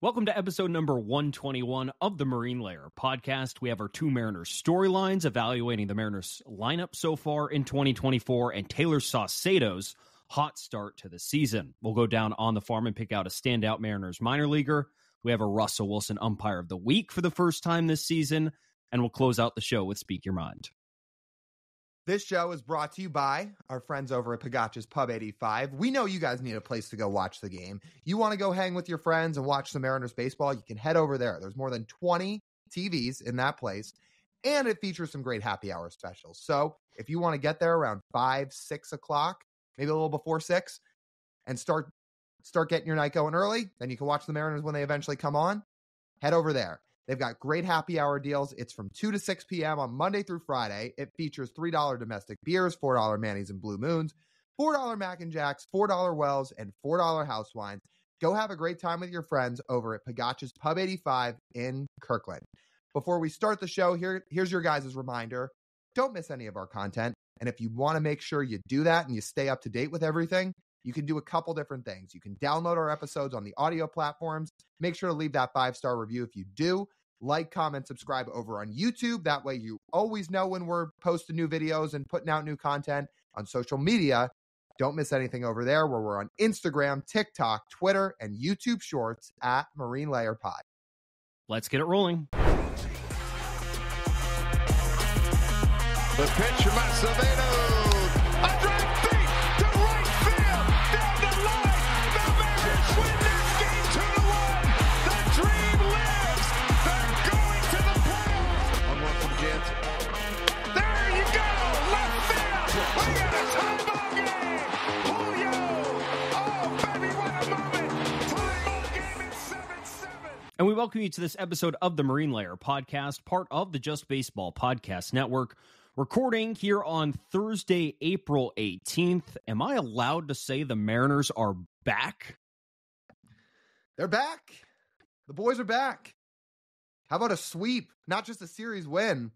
Welcome to episode number 121 of the Marine Layer podcast. We have our two Mariners storylines evaluating the Mariners lineup so far in 2024 and Tayler Saucedo's hot start to the season. We'll go down on the farm and pick out a standout Mariners minor leaguer. We have a Russell Wilson umpire of the week for the first time this season, and we'll close out the show with Speak Your Mind. This show is brought to you by our friends over at Pagotcha's Pub 85. We know you guys need a place to go watch the game. You want to go hang with your friends and watch some Mariners baseball, you can head over there. There's more than 20 TVs in that place, and it features some great happy hour specials. So if you want to get there around 5, 6 o'clock, maybe a little before 6, and start getting your night going early, then you can watch the Mariners when they eventually come on. Head over there. They've got great happy hour deals. It's from 2 to 6 p.m. on Monday through Friday. It features $3 domestic beers, $4 Manny's and Blue Moons, $4 Mac and Jacks, $4 Wells, and $4 house wines. Go have a great time with your friends over at Pagotcha's Pub 85 in Kirkland. Before we start the show, here's your guys' reminder. Don't miss any of our content. And if you want to make sure you do that and you stay up to date with everything, you can do a couple different things. You can download our episodes on the audio platforms. Make sure to leave that 5-star review if you do. Like, comment, subscribe over on YouTube. That way you always know when we're posting new videos and putting out new content on social media. Don't miss anything over there, where we're on Instagram, TikTok, Twitter, and YouTube Shorts at Marine Layer Pod. Let's get it rolling. The pitch from Saucedo. A drive deep to right field. Down the line. The Mariners win this game 2-1. The dream lives. They're going to the playoffs. 1-1 from Jansen. There you go. Left field. We got a tie ball game. Julio. Oh, baby, what a moment. Tie ball game at 7-7. And we welcome you to this episode of the Marine Layer podcast, part of the Just Baseball Podcast Network. Recording here on Thursday, April 18th. Am I allowed to say the Mariners are back? They're back. The boys are back. How about a sweep? Not just a series win.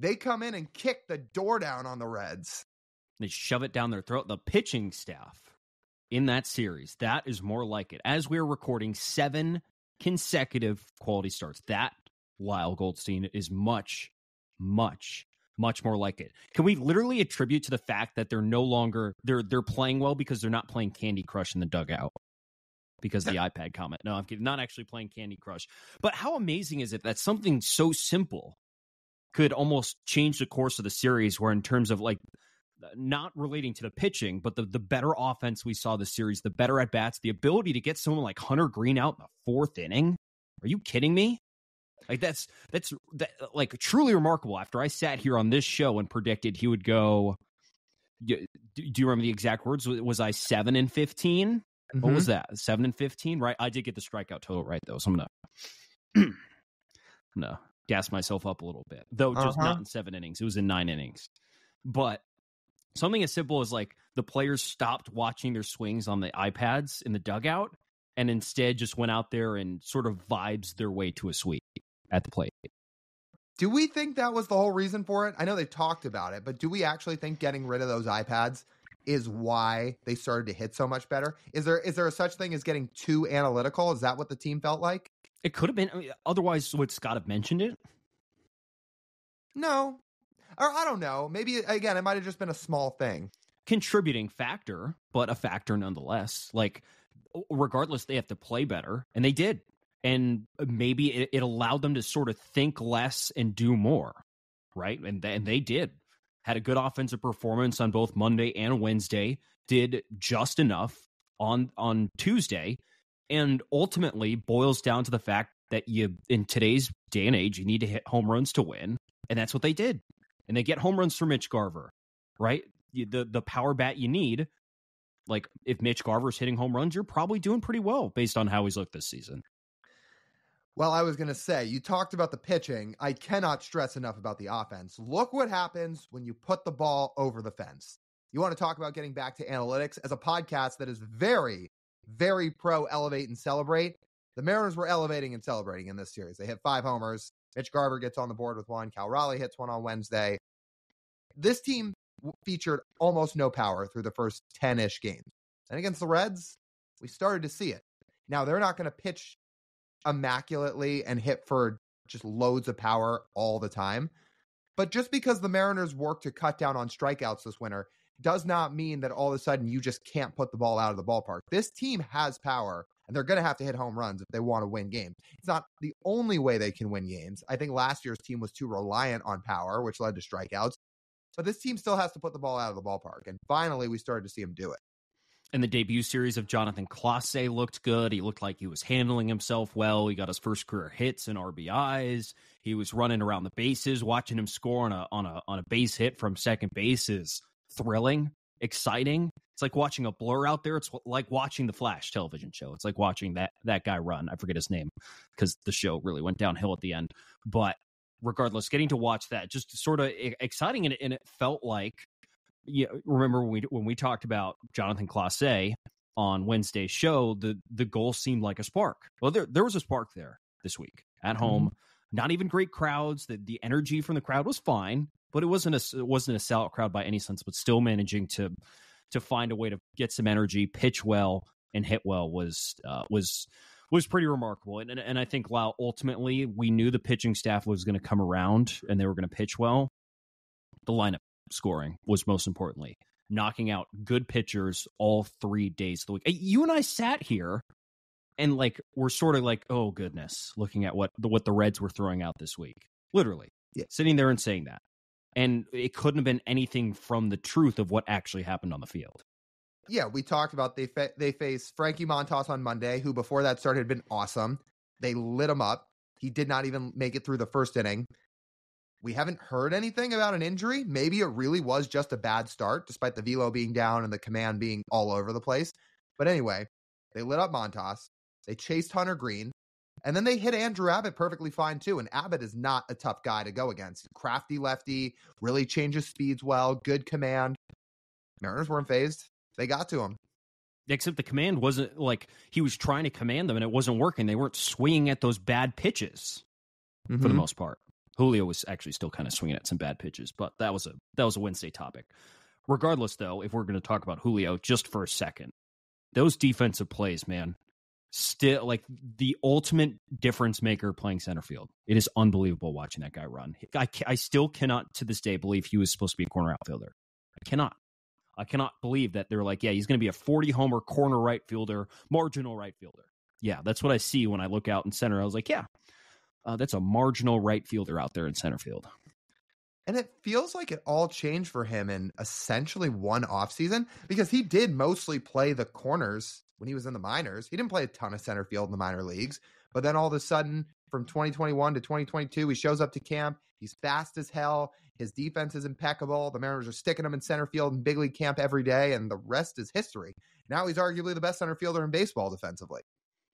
They come in and kick the door down on the Reds. They shove it down their throat. The pitching staff in that series, that is more like it. As we're recording, 7 consecutive quality starts. That, Lyle Goldstein, is much more like it. Can we literally attribute to the fact that they're no longer they're playing well because they're not playing Candy Crush in the dugout because of the iPad comment? No, I'm kidding. Not actually playing Candy Crush. But how amazing is it that something so simple could almost change the course of the series, where in terms of, like, not relating to the pitching, but the better offense we saw this series, the better at bats, the ability to get someone like Hunter Green out in the 4th inning. Are you kidding me? Like, that's like truly remarkable. After I sat here on this show and predicted he would go, do you remember the exact words? Was I 7-15? Mm-hmm. What was that? 7-15, right? I did get the strikeout total right, though. So I'm gonna gas myself up a little bit, though. Just not in 7 innings. It was in 9 innings. But something as simple as, like, the players stopped watching their swings on the iPads in the dugout and instead just went out there and sort of vibes their way to a sweep at the plate. Do we think that was the whole reason for it? I know they talked about it, but do we actually think getting rid of those iPads is why they started to hit so much better? Is there a such thing as getting too analytical? Is that what the team felt like? It could have been. I mean, otherwise, would Scott have mentioned it? No. Or I don't know. Maybe, again, it might have just been a small thing. Contributing factor, but a factor nonetheless. Like, regardless, they have to play better, and they did. And maybe it allowed them to sort of think less and do more, right? And they did. Had a good offensive performance on both Monday and Wednesday, did just enough on Tuesday, and ultimately boils down to the fact that in today's day and age, you need to hit home runs to win, and that's what they did. And they get home runs for Mitch Garver, right? The power bat you need. Like, if Mitch Garver's hitting home runs, you're probably doing pretty well based on how he's looked this season. Well, I was going to say, you talked about the pitching. I cannot stress enough about the offense. Look what happens when you put the ball over the fence. You want to talk about getting back to analytics? As a podcast that is very, very pro elevate and celebrate, the Mariners were elevating and celebrating in this series. They hit 5 homers. Mitch Garver gets on the board with 1. Cal Raleigh hits 1 on Wednesday. This team featured almost no power through the first 10-ish games. And against the Reds, we started to see it. Now, they're not going to pitch immaculately and hit for just loads of power all the time. But just because the Mariners work to cut down on strikeouts this winter does not mean that all of a sudden you just can't put the ball out of the ballpark. This team has power, and they're going to have to hit home runs if they want to win games. It's not the only way they can win games. I think last year's team was too reliant on power, which led to strikeouts. But this team still has to put the ball out of the ballpark. And finally, we started to see him do it. And the debut series of Jonathan Clase looked good. He looked like he was handling himself well. He got his first career hits and RBIs. He was running around the bases. Watching him score on a base hit from second base is thrilling, exciting. It's like watching a blur out there. It's like watching the Flash television show. It's like watching that guy run. I forget his name because the show really went downhill at the end. But regardless, getting to watch that just sort of exciting, and it felt like, remember when we talked about Jonathan Clase on Wednesday's show, the goal seemed like a spark. Well, there was a spark there this week at home. Not even great crowds. The energy from the crowd was fine, but it wasn't a sellout crowd by any sense. But still managing to find a way to get some energy, pitch well, and hit well was pretty remarkable. And I think, Lyle, ultimately we knew the pitching staff was going to come around and they were going to pitch well. The lineup scoring was most importantly knocking out good pitchers all 3 days of the week. You and I sat here and we're sort of like, oh goodness, looking at what the Reds were throwing out this week, literally sitting there and saying that. And it couldn't have been anything from the truth of what actually happened on the field. Yeah, we talked about they faced Frankie Montas on Monday, who before that start had been awesome. They lit him up. He did not even make it through the first inning. We haven't heard anything about an injury. Maybe it really was just a bad start, despite the velo being down and the command being all over the place. But anyway, they lit up Montas. They chased Hunter Green. And then they hit Andrew Abbott perfectly fine, too. And Abbott is not a tough guy to go against. Crafty lefty, really changes speeds well, good command. Mariners weren't phased. They got to him. Except the command wasn't he was trying to command them and it wasn't working. They weren't swinging at those bad pitches for the most part. Julio was actually still kind of swinging at some bad pitches, but that was a Wednesday topic. Regardless, though, if we're going to talk about Julio just for a second, those defensive plays, man, still the ultimate difference maker playing center field. It is unbelievable watching that guy run. I still cannot to this day believe he was supposed to be a corner outfielder. I cannot believe that they're he's going to be a 40-homer corner right fielder, marginal right fielder. Yeah, that's what I see when I look out in center. I was like, yeah, that's a marginal right fielder out there in center field. And it feels like it all changed for him in essentially one offseason because he did mostly play the corners when he was in the minors. He didn't play a ton of center field in the minor leagues. But then all of a sudden, from 2021 to 2022, he shows up to camp. He's fast as hell. His defense is impeccable. The Mariners are sticking him in center field in big league camp every day, and the rest is history. Now he's arguably the best center fielder in baseball defensively.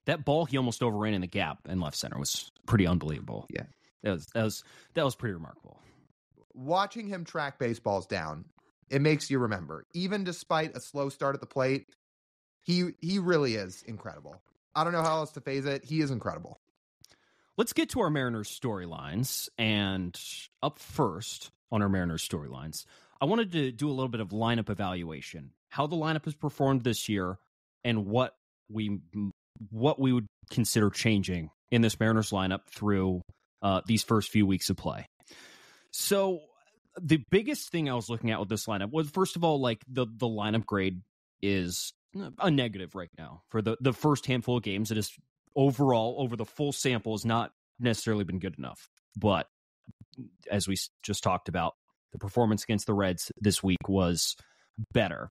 That ball he almost overran in the gap in left center was pretty unbelievable. Yeah, that was pretty remarkable. Watching him track baseballs down, it makes you remember. Even despite a slow start at the plate, he really is incredible. I don't know how else to phase it. He is incredible. Let's get to our Mariners storylines. And up first on our Mariners storylines, I wanted to do a little bit of lineup evaluation, how the lineup has performed this year, and what we would consider changing in this Mariners lineup through these first few weeks of play. So the biggest thing I was looking at with this lineup was, first of all, the lineup grade is a negative right now for the first handful of games. It is overall over the full sample has not necessarily been good enough. But as we just talked about, the performance against the Reds this week was better.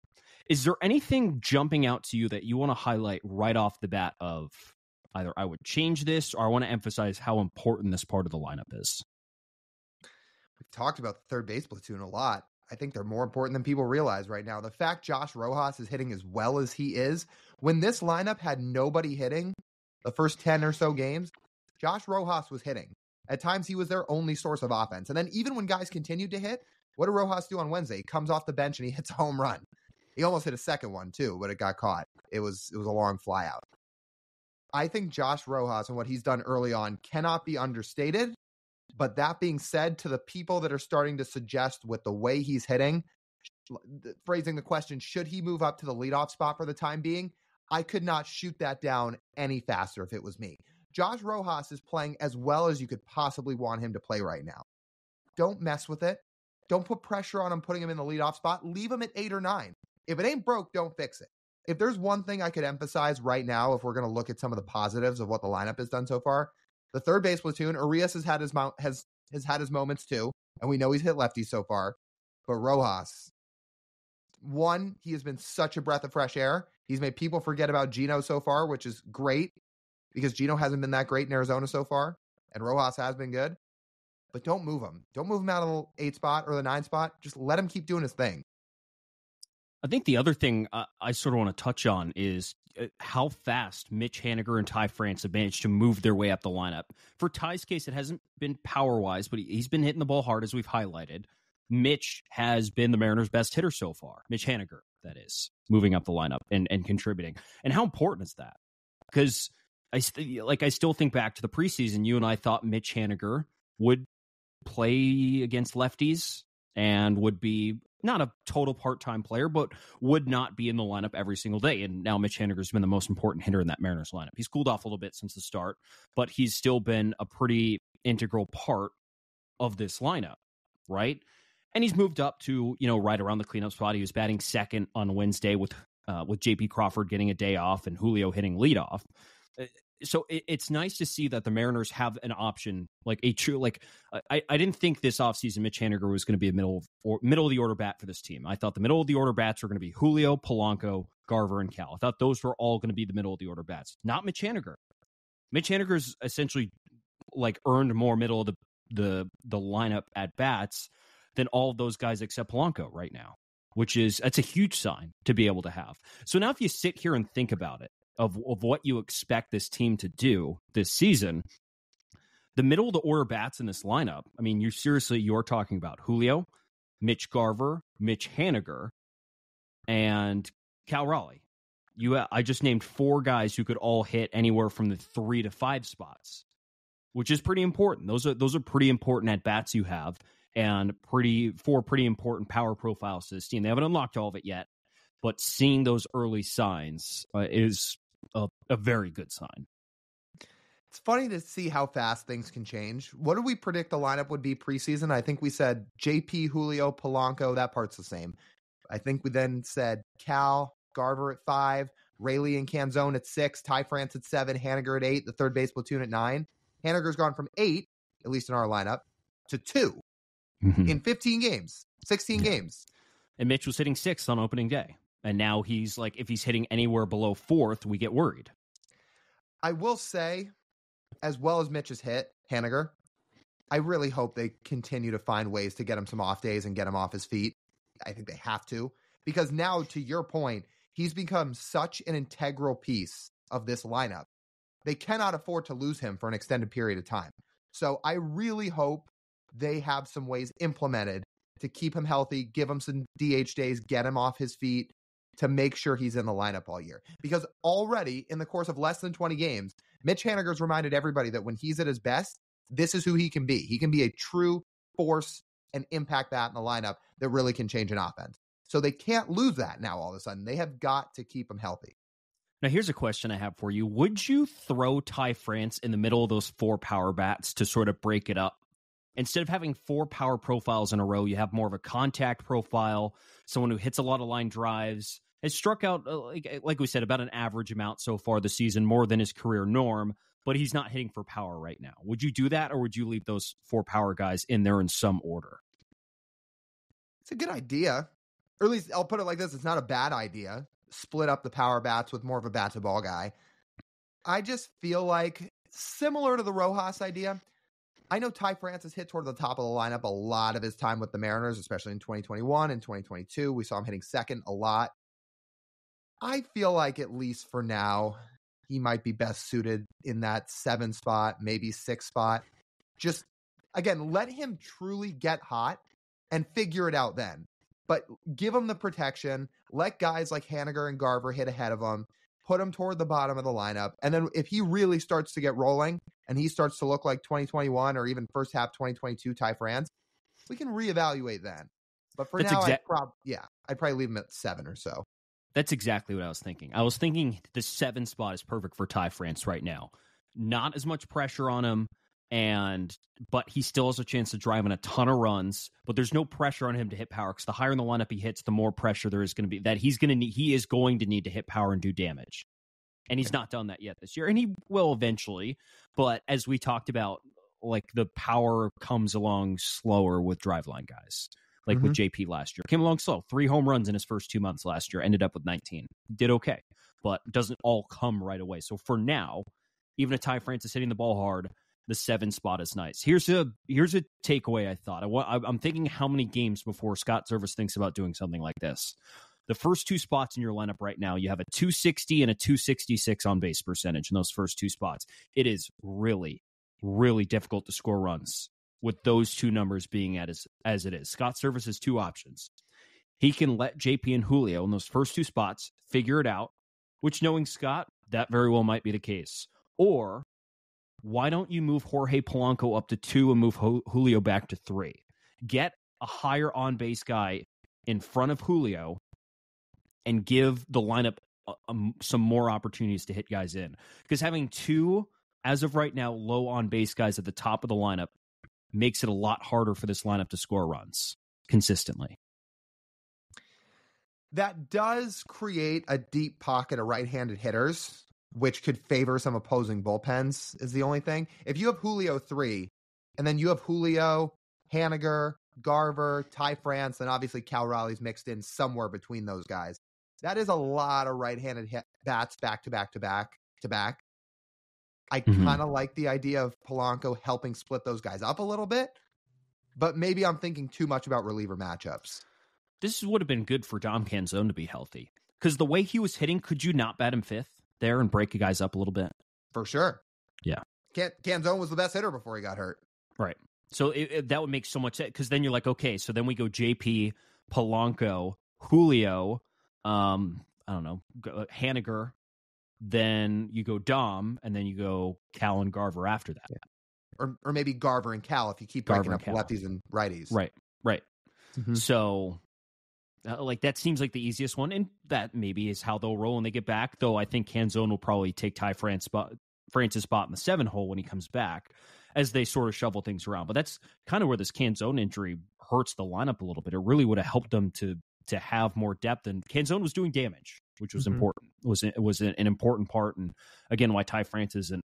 Is there anything jumping out to you that you want to highlight right off the bat of either I would change this or I want to emphasize how important this part of the lineup is? We've talked about the third base platoon a lot. I think they're more important than people realize right now. The fact Josh Rojas is hitting as well as he is, when this lineup had nobody hitting the first 10 or so games, Josh Rojas was hitting. At times, he was their only source of offense. And then even when guys continued to hit, what did Rojas do on Wednesday? He comes off the bench and he hits a home run. He almost hit a second one, too, but it got caught. It was a long fly out. I think Josh Rojas and what he's done early on cannot be understated. But that being said, to the people that are starting to suggest with the way he's hitting, phrasing the question, should he move up to the leadoff spot for the time being? I could not shoot that down any faster if it was me. Josh Rojas is playing as well as you could possibly want him to play right now. Don't mess with it. Don't put pressure on him putting him in the leadoff spot. Leave him at 8 or 9. If it ain't broke, don't fix it. If there's one thing I could emphasize right now, if we're going to look at some of the positives of what the lineup has done so far, the third base platoon, Urias has had his moments too, and we know he's hit lefties so far. But Rojas, one, he has been such a breath of fresh air. He's made people forget about Gino so far, which is great because Gino hasn't been that great in Arizona so far, and Rojas has been good. But don't move him. Don't move him out of the 8 spot or the 9 spot. Just let him keep doing his thing. I think the other thing I sort of want to touch on is how fast Mitch Haniger and Ty France have managed to move their way up the lineup. For Ty's case, it hasn't been power-wise, but he's been hitting the ball hard, as we've highlighted. Mitch has been the Mariners' best hitter so far. Mitch Haniger, that is, moving up the lineup and contributing. And how important is that? Because I still think back to the preseason, you and I thought Mitch Haniger would play against lefties and would be not a total part-time player, but would not be in the lineup every single day. And now Mitch Haniger's been the most important hitter in that Mariners lineup. He's cooled off a little bit since the start, but he's still been a pretty integral part of this lineup, right? And he's moved up to, right around the cleanup spot. He was batting second on Wednesday with JP Crawford getting a day off and Julio hitting leadoff. So it's nice to see that the Mariners have an option, like a true, I didn't think this offseason Mitch Haniger was going to be a middle of the order bat for this team. I thought the middle of the order bats were going to be Julio, Polanco, Garver, and Cal. I thought those were all going to be the middle of the order bats, not Mitch Haniger. Mitch Haniger's essentially earned more middle of the lineup at bats than all of those guys except Polanco right now, that's a huge sign to be able to have. So now if you sit here and think about it, of what you expect this team to do this season, the middle of the order bats in this lineup, I mean, you're talking about Julio, Mitch Garver, Mitch Haniger, and Cal Raleigh. I just named 4 guys who could all hit anywhere from the 3 to 5 spots, which is pretty important. Those are pretty important at bats you have, and 4 pretty important power profiles to this team. They haven't unlocked all of it yet, but seeing those early signs is a very good sign. It's funny to see how fast things can change. What did we predict the lineup would be preseason? I think we said JP, Julio, Polanco, that part's the same. I think we then said Cal, Garver at 5, Raley and Canzone at 6, Ty France at 7, Haniger at 8, the third base platoon at 9. Haniger's gone from 8, at least in our lineup, to 2 in 15 games, 16 games. And Mitch was hitting 6th on opening day. And now he's if he's hitting anywhere below 4th, we get worried. I will say, as well as Mitch has hit, Haniger, I really hope they continue to find ways to get him some off days and get him off his feet. I think they have to. Because now, to your point, he's become such an integral piece of this lineup. They cannot afford to lose him for an extended period of time. So I really hope they have some ways implemented to keep him healthy, give him some DH days, get him off his feet, to make sure he's in the lineup all year. Because already, in the course of less than 20 games, Mitch Haniger's reminded everybody that when he's at his best, this is who he can be. He can be a true force and impact bat in the lineup that really can change an offense. So they can't lose that now all of a sudden. They have got to keep him healthy. Now, here's a question I have for you. Would you throw Ty France in the middle of those 4 power bats to sort of break it up? Instead of having 4 power profiles in a row, you have more of a contact profile, someone who hits a lot of line drives, has struck out, like we said, about an average amount so far this season, more than his career norm, but he's not hitting for power right now. Would you do that, or would you leave those 4 power guys in there in some order? It's a good idea. Or at least I'll put it like this. It's not a bad idea. Split up the power bats with more of a bat-to-ball guy. I just feel like, similar to the Rojas idea, I know Ty France has hit toward the top of the lineup a lot of his time with the Mariners, especially in 2021 and 2022. We saw him hitting second a lot. I feel like, at least for now, he might be best suited in that 7 spot, maybe 6 spot. Just, again, let him truly get hot and figure it out then. But give him the protection. Let guys like Haniger and Garver hit ahead of him. Put him toward the bottom of the lineup. And then if he really starts to get rolling and he starts to look like 2021 or even first half 2022 Ty France, we can reevaluate then. But for now, I'd probably leave him at 7 or so. That's exactly what I was thinking. I was thinking the 7 spot is perfect for Ty France right now. not as much pressure on him, but he still has a chance to drive in a ton of runs, but there's no pressure on him to hit power, because the higher in the lineup he hits, the more pressure there is going to be that he is going to need to hit power and do damage. And he's not done that yet this year, and he will eventually. But as we talked about, like, the power comes along slower with driveline guys. Like with JP last year, came along slow. 3 home runs in his first 2 months last year, ended up with 19. Did okay, but doesn't all come right away. So for now, even a Ty France is hitting the ball hard, the 7 spot is nice. Here's a takeaway I thought. I'm thinking how many games before Scott Service thinks about doing something like this. The first 2 spots in your lineup right now, you have a 260 and a 266 on base percentage in those first 2 spots. It is really, really difficult to score runs with those 2 numbers being as it is. Scott Service has 2 options. He can let JP and Julio in those first 2 spots figure it out, which, knowing Scott, that very well might be the case. Or why don't you move Jorge Polanco up to 2 and move Julio back to 3? Get a higher on-base guy in front of Julio and give the lineup some more opportunities to hit guys in. Because having 2, as of right now, low on-base guys at the top of the lineup makes it a lot harder for this lineup to score runs consistently. That does create a deep pocket of right-handed hitters, which could favor some opposing bullpens, is the only thing. If you have Julio 3, and then you have Julio, Haniger, Garver, Ty France, and obviously Cal Raleigh's mixed in somewhere between those guys, that is a lot of right-handed bats back to back to back to back. I kind of like the idea of Polanco helping split those guys up a little bit, but maybe I'm thinking too much about reliever matchups. This would have been good for Dom Canzone to be healthy, because the way he was hitting, could you not bat him 5th there and break you guys up a little bit? For sure. Yeah. Canzone was the best hitter before he got hurt. Right. So that would make so much sense, because then you're like, okay, so then we go JP, Polanco, Julio, I don't know, Haniger, then you go Dom, and then you go Cal and Garver after that. Yeah. Or maybe Garver and Cal if you keep breaking up lefties and righties. Right. So, like, that seems like the easiest one, and that maybe is how they'll roll when they get back, though I think Canzone will probably take Ty France's spot in the 7 hole when he comes back, as they sort of shovel things around. But that's kind of where this Canzone injury hurts the lineup a little bit. It really would have helped them to have more depth, and Canzone was doing damage, which was important. It was an important part, and again, why Ty France isn't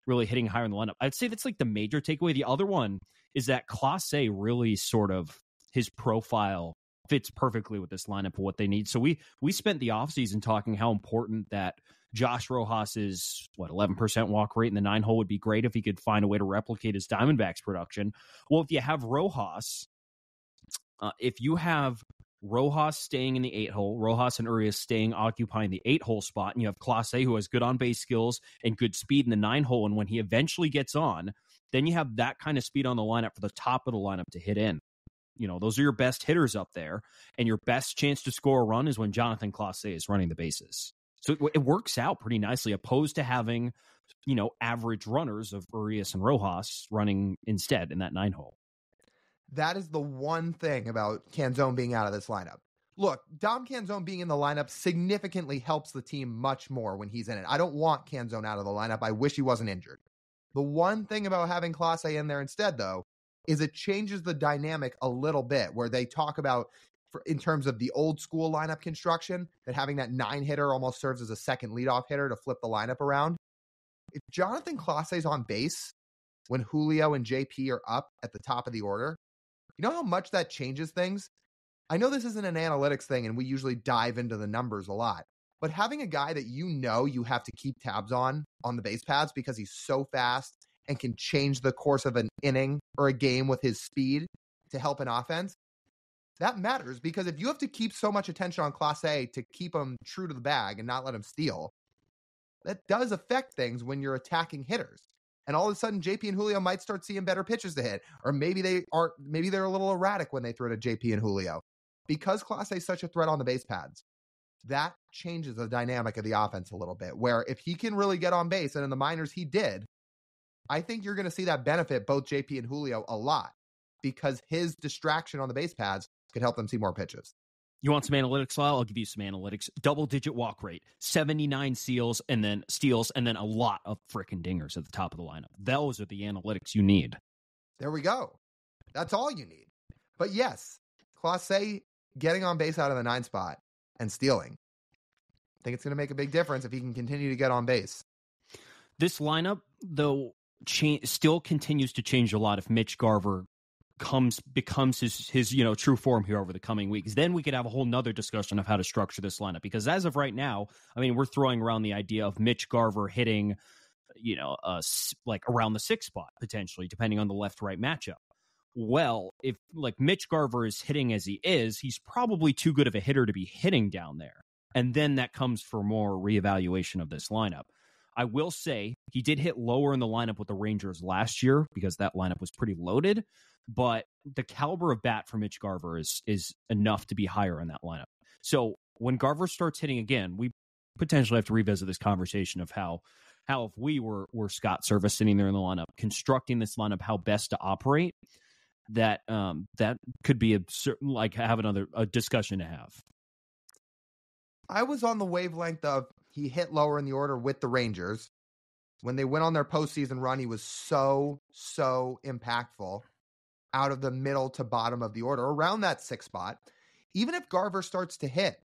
really hitting higher in the lineup. I'd say that's like the major takeaway. The other one is that Clase really sort of, his profile fits perfectly with this lineup of what they need. So we spent the offseason talking how important that Josh Rojas's 11% walk rate in the 9 hole would be great if he could find a way to replicate his Diamondbacks production. Well, if you have Rojas, if you have Rojas staying in the 8 hole, Rojas and Urias staying occupying the 8 hole spot, and you have Clase, who has good on base skills and good speed in the 9 hole, and when he eventually gets on, then you have that kind of speed on the lineup for the top of the lineup to hit in. You know, those are your best hitters up there, and your best chance to score a run is when Jonathan Clase is running the bases. So it works out pretty nicely, opposed to having, average runners of Urias and Rojas running instead in that 9 hole. That is the one thing about Canzone being out of this lineup. Look, Dom Canzone being in the lineup significantly helps the team much more when he's in it. I don't want Canzone out of the lineup. I wish he wasn't injured. The one thing about having Clase in there instead, though, is it changes the dynamic a little bit, where they talk about, in terms of the old school lineup construction, that having that 9-hitter almost serves as a second leadoff hitter to flip the lineup around. If Jonathan Clase's on base when Julio and JP are up at the top of the order, you know how much that changes things? I know this isn't an analytics thing, and we usually dive into the numbers a lot, but having a guy that you have to keep tabs on the base paths because he's so fast and can change the course of an inning or a game with his speed to help an offense, that matters, because if you have to keep so much attention on Clase to keep him true to the bag and not let him steal, that does affect things when you're attacking hitters. And all of a sudden, JP and Julio might start seeing better pitches to hit, or maybe they're a little erratic when they throw to JP and Julio. Because Clase is such a threat on the base paths, that changes the dynamic of the offense a little bit, where if he can really get on base, and in the minors he did, I think you're going to see that benefit both JP and Julio a lot, because his distraction on the base paths could help them see more pitches. You want some analytics, Lyle? I'll give you some analytics. Double-digit walk rate, 79 steals, and then a lot of frickin' dingers at the top of the lineup. Those are the analytics you need. There we go. That's all you need. But yes, Clase getting on base out of the 9 spot and stealing. I think it's going to make a big difference if he can continue to get on base. This lineup, though, still continues to change a lot if Mitch Garver becomes his true form here over the coming weeks. Then we could have a whole nother discussion of how to structure this lineup, because as of right now, I mean, we're throwing around the idea of Mitch Garver hitting like around the 6 spot potentially, depending on the left-right matchup. Well, if like Mitch Garver is hitting as he is, he's probably too good of a hitter to be hitting down there. And then that comes for more reevaluation of this lineup. I will say he did hit lower in the lineup with the Rangers last year because that lineup was pretty loaded, but the caliber of bat for Mitch Garver is enough to be higher in that lineup. So when Garver starts hitting again, we potentially have to revisit this conversation of how if we were Scott Service sitting there in the lineup, constructing this lineup, how best to operate. That could be a discussion to have. I was on the wavelength of he hit lower in the order with the Rangers. When they went on their postseason run, he was so impactful out of the middle to bottom of the order, around that 6 spot. Even if Garver starts to hit,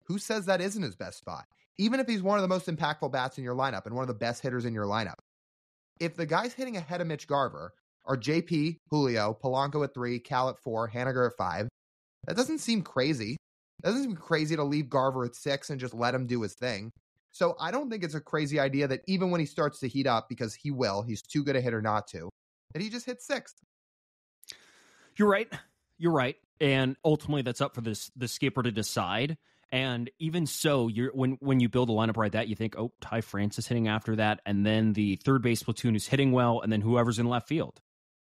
who says that isn't his best spot? Even if he's one of the most impactful bats in your lineup and one of the best hitters in your lineup. If the guys hitting ahead of Mitch Garver are JP, Julio, Polanco at 3, Cal at 4, Haniger at 5, that doesn't seem crazy. It doesn't seem crazy to leave Garver at 6 and just let him do his thing. So I don't think it's a crazy idea that even when he starts to heat up, because he will, he's too good a hitter not to, that he just hits 6th. You're right. And ultimately that's up for the skipper to decide. And even so, when you build a lineup like that, you think, oh, Ty France is hitting after that, and then the third base platoon is hitting well, and then whoever's in left field.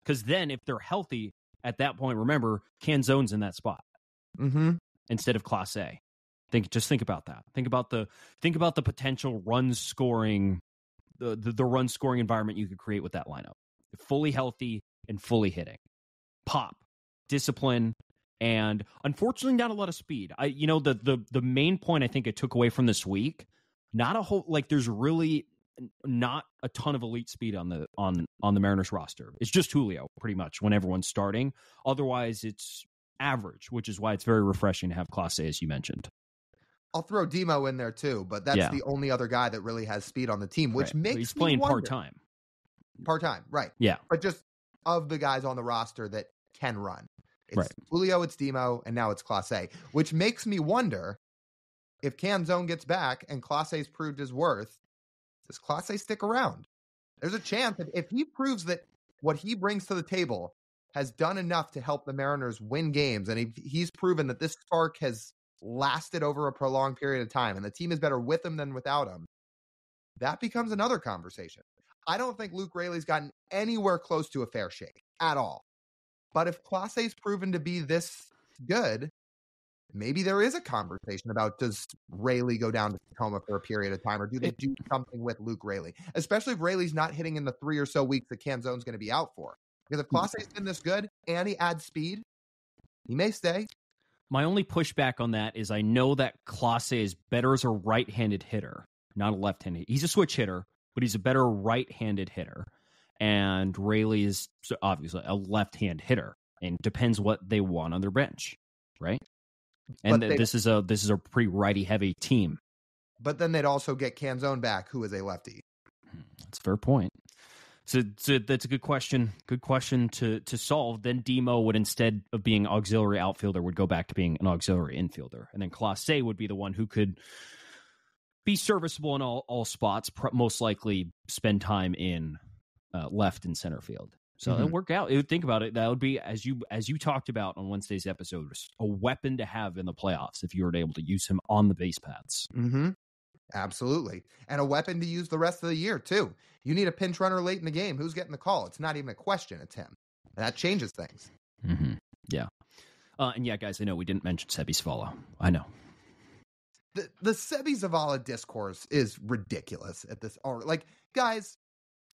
Because then if they're healthy at that point, remember, Canzone's in that spot. Mm-hmm. Instead of Class A. Just think about that. Think about the potential run scoring, the run scoring environment you could create with that lineup. Fully healthy and fully hitting. Pop, discipline, and unfortunately not a lot of speed. The main point I think I took away from this week, not a whole, like there's really not a ton of elite speed on the Mariners roster. It's just Julio pretty much when everyone's starting. Otherwise it's average, which is why it's very refreshing to have Class A, as you mentioned. I'll throw Demo in there too, but that's the only other guy that really has speed on the team, which makes he's playing part-time. Part-time, right. Yeah. But just of the guys on the roster that can run. It's Julio, it's Demo, and now it's Class A, which makes me wonder if Canzone gets back and Class A's proved his worth, does Class A stick around? There's a chance that if he proves that what he brings to the table has done enough to help the Mariners win games, and he's proven that this spark has lasted over a prolonged period of time, and the team is better with him than without him, that becomes another conversation. I don't think Luke Raley's gotten anywhere close to a fair shake at all. But if Class A's proven to be this good, maybe there is a conversation about, does Raley go down to Tacoma for a period of time, or do they do something with Luke Raley? Especially if Raley's not hitting in the 3 or so weeks that Canzone's going to be out for. Because if Clase has been this good and he adds speed, he may stay. My only pushback on that is I know that Clase is better as a right-handed hitter, not a left-handed. He's a switch hitter, but he's a better right-handed hitter. And Raley is obviously a left-hand hitter, and depends what they want on their bench, right? And this is a pretty righty-heavy team. But then they'd also get Canzone back, who is a lefty. That's a fair point. So that's a good question. Good question to solve. Then Demo would, instead of being auxiliary outfielder, would go back to being an auxiliary infielder. And then Clase A would be the one who could be serviceable in all spots, most likely spend time in left and center field. So it'd work out. Think about it. That would be, as you talked about on Wednesday's episode, a weapon to have in the playoffs if you were able to use him on the base paths. Mm-hmm. Absolutely. And a weapon to use the rest of the year, too. You need a pinch runner late in the game. Who's getting the call? It's not even a question. It's him. And that changes things. Mm-hmm. Yeah. And yeah, guys, I know we didn't mention Seby Zavala. I know. The Seby Zavala discourse is ridiculous at this. Or like, guys,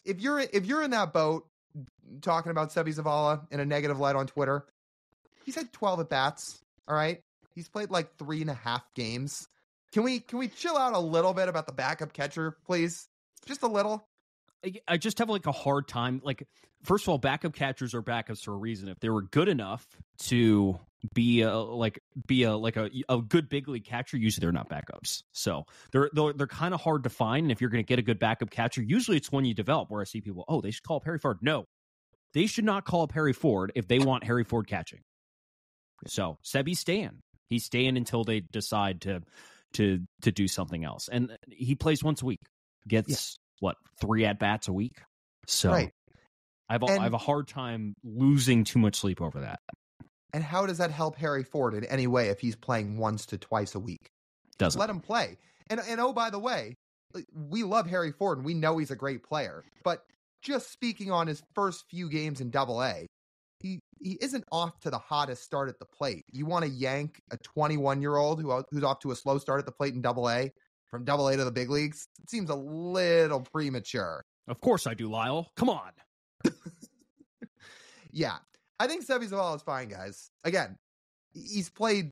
if you're in that boat talking about Seby Zavala in a negative light on Twitter, he's had 12 at bats. All right. He's played like 3.5 games. Can we chill out a little bit about the backup catcher, please? Just a little. I just have like a hard time. Like, first of all, backup catchers are backups for a reason. If they were good enough to be a good big league catcher, usually they're not backups. So they're kind of hard to find. And if you're going to get a good backup catcher, usually it's one you develop. Where I see people, they should call up Harry Ford. No, they should not call up Harry Ford if they want Harry Ford catching. So Seby's staying. He's staying until they decide to do something else. And he plays once a week. Gets 3 at-bats a week? So right. I have a hard time losing too much sleep over that. And how does that help Harry Ford in any way if he's playing once to twice a week? Doesn't. Let him play. And oh, by the way, we love Harry Ford and we know he's a great player. But just speaking on his first few games in Double-A, he isn't off to the hottest start at the plate. You want to yank a 21-year-old who's off to a slow start at the plate in Double-A from Double-A to the big leagues? It seems a little premature. Of course I do, Lyle. Come on. Yeah. I think Seby Zavala is fine, guys. Again, he's played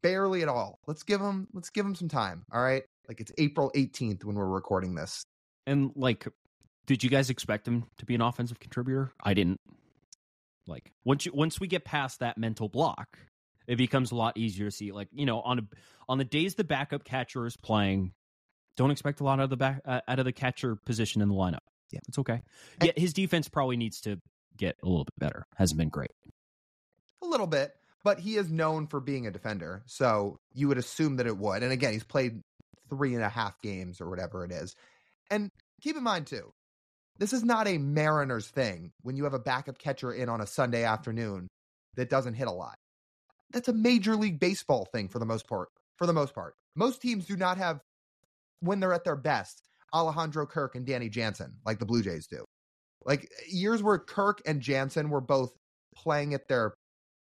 barely at all. Let's give him some time, all right? Like, it's April 18th when we're recording this. And, like, did you guys expect him to be an offensive contributor? I didn't. Like, once we get past that mental block, it becomes a lot easier to see. Like, on the days the backup catcher is playing, don't expect a lot out of the catcher position in the lineup. Yeah, it's okay. Yeah, his defense probably needs to get a little bit better. Hasn't been great. A little bit, but he is known for being a defender, so you would assume that it would. And again, he's played 3.5 games or whatever it is. And keep in mind, too, this is not a Mariners thing when you have a backup catcher in on a Sunday afternoon that doesn't hit a lot. That's a Major League Baseball thing for the most part. Most teams do not have, when they're at their best, Alejandro Kirk and Danny Jansen like the Blue Jays do. Like, years where Kirk and Jansen were both playing at their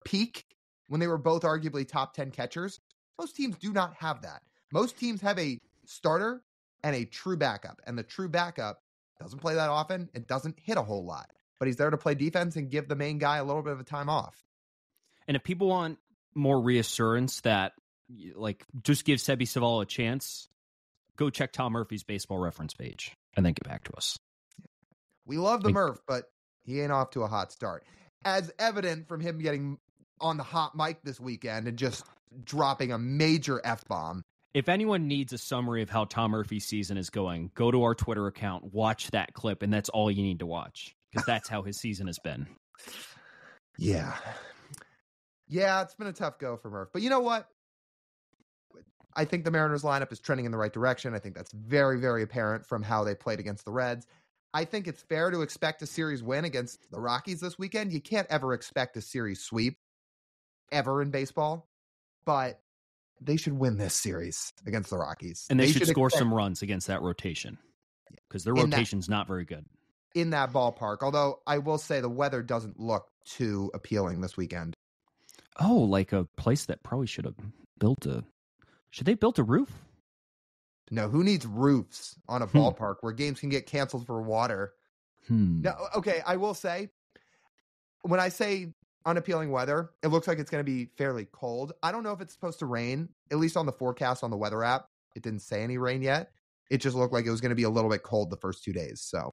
peak, when they were both arguably top 10 catchers, most teams do not have that. Most teams have a starter and a true backup, and the true backup doesn't play that often. It doesn't hit a whole lot, but he's there to play defense and give the main guy a little bit of a time off. And if people want more reassurance that, like, just give Seby Zavala a chance, go check Tom Murphy's baseball reference page and then get back to us. We love the Murph, but he ain't off to a hot start. As evident from him getting on the hot mic this weekend and just dropping a major F-bomb. If anyone needs a summary of how Tom Murphy's season is going, go to our Twitter account, watch that clip, and that's all you need to watch, because that's how his season has been. Yeah. Yeah, it's been a tough go for Murph. But you know what? I think the Mariners lineup is trending in the right direction. I think that's very, very apparent from how they played against the Reds. I think it's fair to expect a series win against the Rockies this weekend. You can't ever expect a series sweep ever in baseball, but they should win this series against the Rockies. And they should score some runs against that rotation, because their rotation's not very good. In that ballpark, although I will say the weather doesn't look too appealing this weekend. Oh, like a place that probably should have built a... Should they build a roof? No, who needs roofs on a ballpark where games can get canceled for water? No, okay, I will say, when I say unappealing weather, it looks like it's going to be fairly cold. I don't know if it's supposed to rain, at least on the forecast on the weather app. It didn't say any rain yet. It just looked like it was going to be a little bit cold the first 2 days. So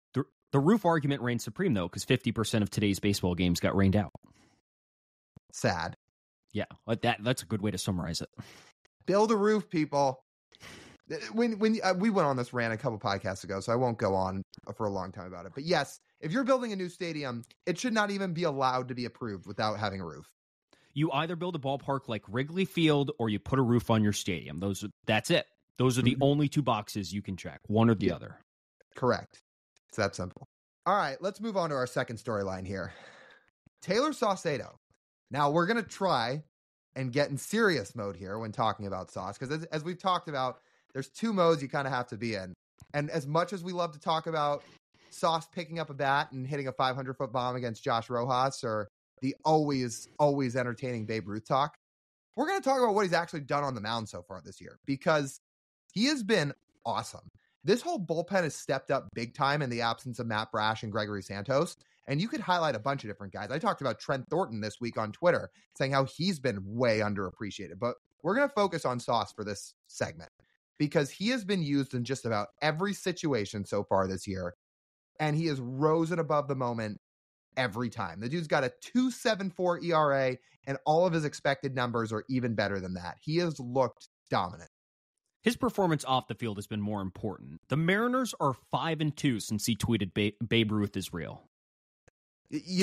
the roof argument reigns supreme, though, because 50% of today's baseball games got rained out. Sad. Yeah, that's a good way to summarize it. Build a roof, people. When we went on this rant a couple podcasts ago, so I won't go on for a long time about it. But yes, if you're building a new stadium, it should not even be allowed to be approved without having a roof. You either build a ballpark like Wrigley Field or you put a roof on your stadium. That's it. Those are the only two boxes you can check, one or the other. Correct. It's that simple. All right, let's move on to our second storyline here. Tayler Saucedo. Now, we're going to try and get in serious mode here when talking about Sauce, because as we've talked about, there's two modes you kind of have to be in. And as much as we love to talk about Sauce picking up a bat and hitting a 500-foot bomb against Josh Rojas, or the always entertaining Babe Ruth talk, we're going to talk about what he's actually done on the mound so far this year, because he has been awesome. This whole bullpen has stepped up big time in the absence of Matt Brash and Gregory Santos. And you could highlight a bunch of different guys. I talked about Trent Thornton this week on Twitter, saying how he's been way underappreciated. But we're going to focus on Sauce for this segment because he has been used in just about every situation so far this year, and he has risen above the moment every time. The dude's got a 2.74 ERA, and all of his expected numbers are even better than that. He has looked dominant. His performance off the field has been more important. The Mariners are 5-2 since he tweeted Babe Ruth is real.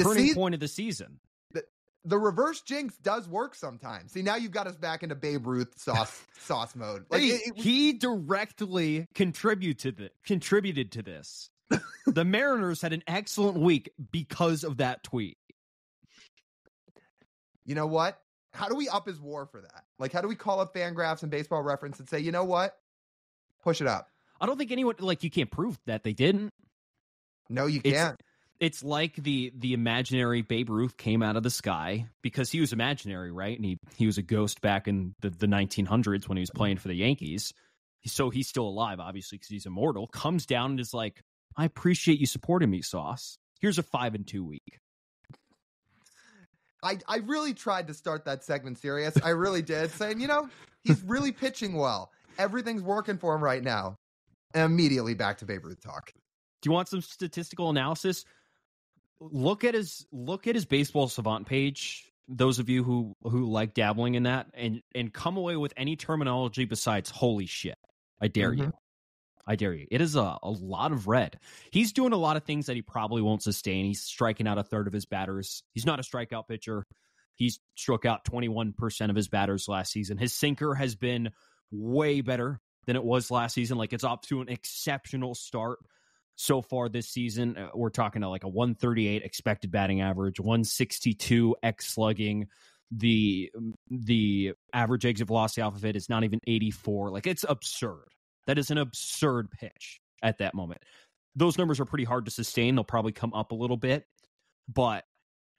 Turning point of the season. The reverse jinx does work sometimes. See, now you've got us back into Babe Ruth sauce mode. Like he directly contributed to this. The Mariners had an excellent week because of that tweet. You know what? How do we up his war for that? Like, how do we call up Fangraphs and Baseball Reference and say, you know what? Push it up. I don't think anyone, you can't prove that they didn't. No, you can't. It's like the imaginary Babe Ruth came out of the sky because he was imaginary, right? And he was a ghost back in the 1900s when he was playing for the Yankees. So he's still alive, obviously, because he's immortal. Comes down and is like, I appreciate you supporting me, Sauce. Here's a 5-2 week. I really tried to start that segment serious. I really did, saying, he's really pitching well. Everything's working for him right now. And immediately back to Babe Ruth talk. Do you want some statistical analysis? Look at his Baseball Savant page. Those of you who like dabbling in that, and come away with any terminology besides "holy shit." I dare you. I dare you. It is a lot of red. He's doing a lot of things that he probably won't sustain. He's striking out a third of his batters. He's not a strikeout pitcher. He's struck out 21% of his batters last season. His sinker has been way better than it was last season. Like, it's up to an exceptional start so far this season. We're talking to like a 138 expected batting average, 162 X slugging. The average exit velocity off of it is not even 84. Like, it's absurd. That is an absurd pitch at that moment. Those numbers are pretty hard to sustain. They'll probably come up a little bit. But,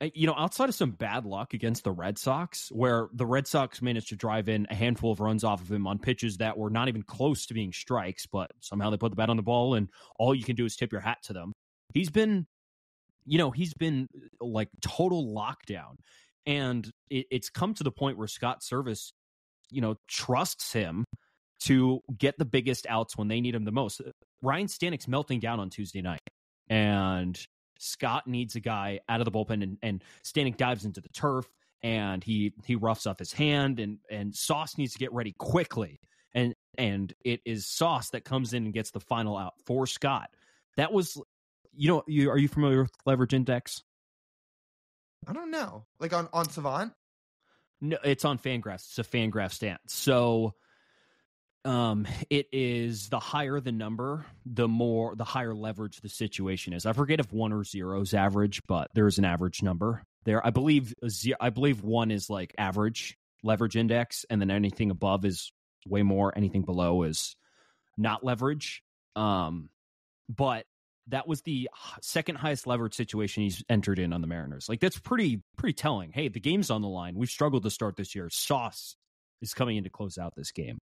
outside of some bad luck against the Red Sox, where the Red Sox managed to drive in a handful of runs off of him on pitches that were not even close to being strikes, but somehow they put the bat on the ball, and all you can do is tip your hat to them. He's been like total lockdown. And it's come to the point where Scott Service, trusts him to get the biggest outs when they need him the most. Ryan Stanek's melting down on Tuesday night, and Scott needs a guy out of the bullpen, and Stanek dives into the turf, and he roughs up his hand, and Sauce needs to get ready quickly, and it is Sauce that comes in and gets the final out for Scott. That was, are you familiar with leverage index? I don't know. Like on Savant? No, it's on Fangraphs. It's a Fangraph stat. So it is the higher the number, the higher leverage the situation is. I forget if 1 or 0 is average, but there is an average number there. I believe 1 is like average leverage index, and then anything above is way more. Anything below is not leverage. But that was the second highest leverage situation he's entered in on the Mariners. Like, that's pretty telling. Hey, the game's on the line. We've struggled to start this year. Sauce is coming in to close out this game.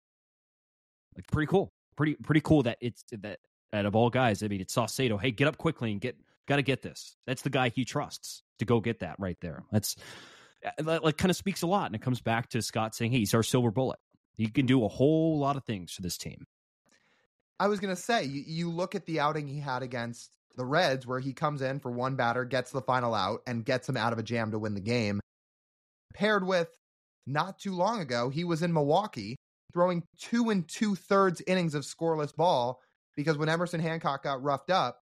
Like, pretty cool. Pretty cool that it's that out of all guys. I mean, it's Saucedo. Hey, get up quickly and got to get this. That's the guy he trusts to go get that right there. That kind of speaks a lot, and it comes back to Scott saying, hey, he's our silver bullet. He can do a whole lot of things for this team. I was going to say, you look at the outing he had against the Reds, where he comes in for one batter, gets the final out, and gets him out of a jam to win the game. Paired with, not too long ago, he was in Milwaukee throwing 2 2/3 innings of scoreless ball, because when Emerson Hancock got roughed up,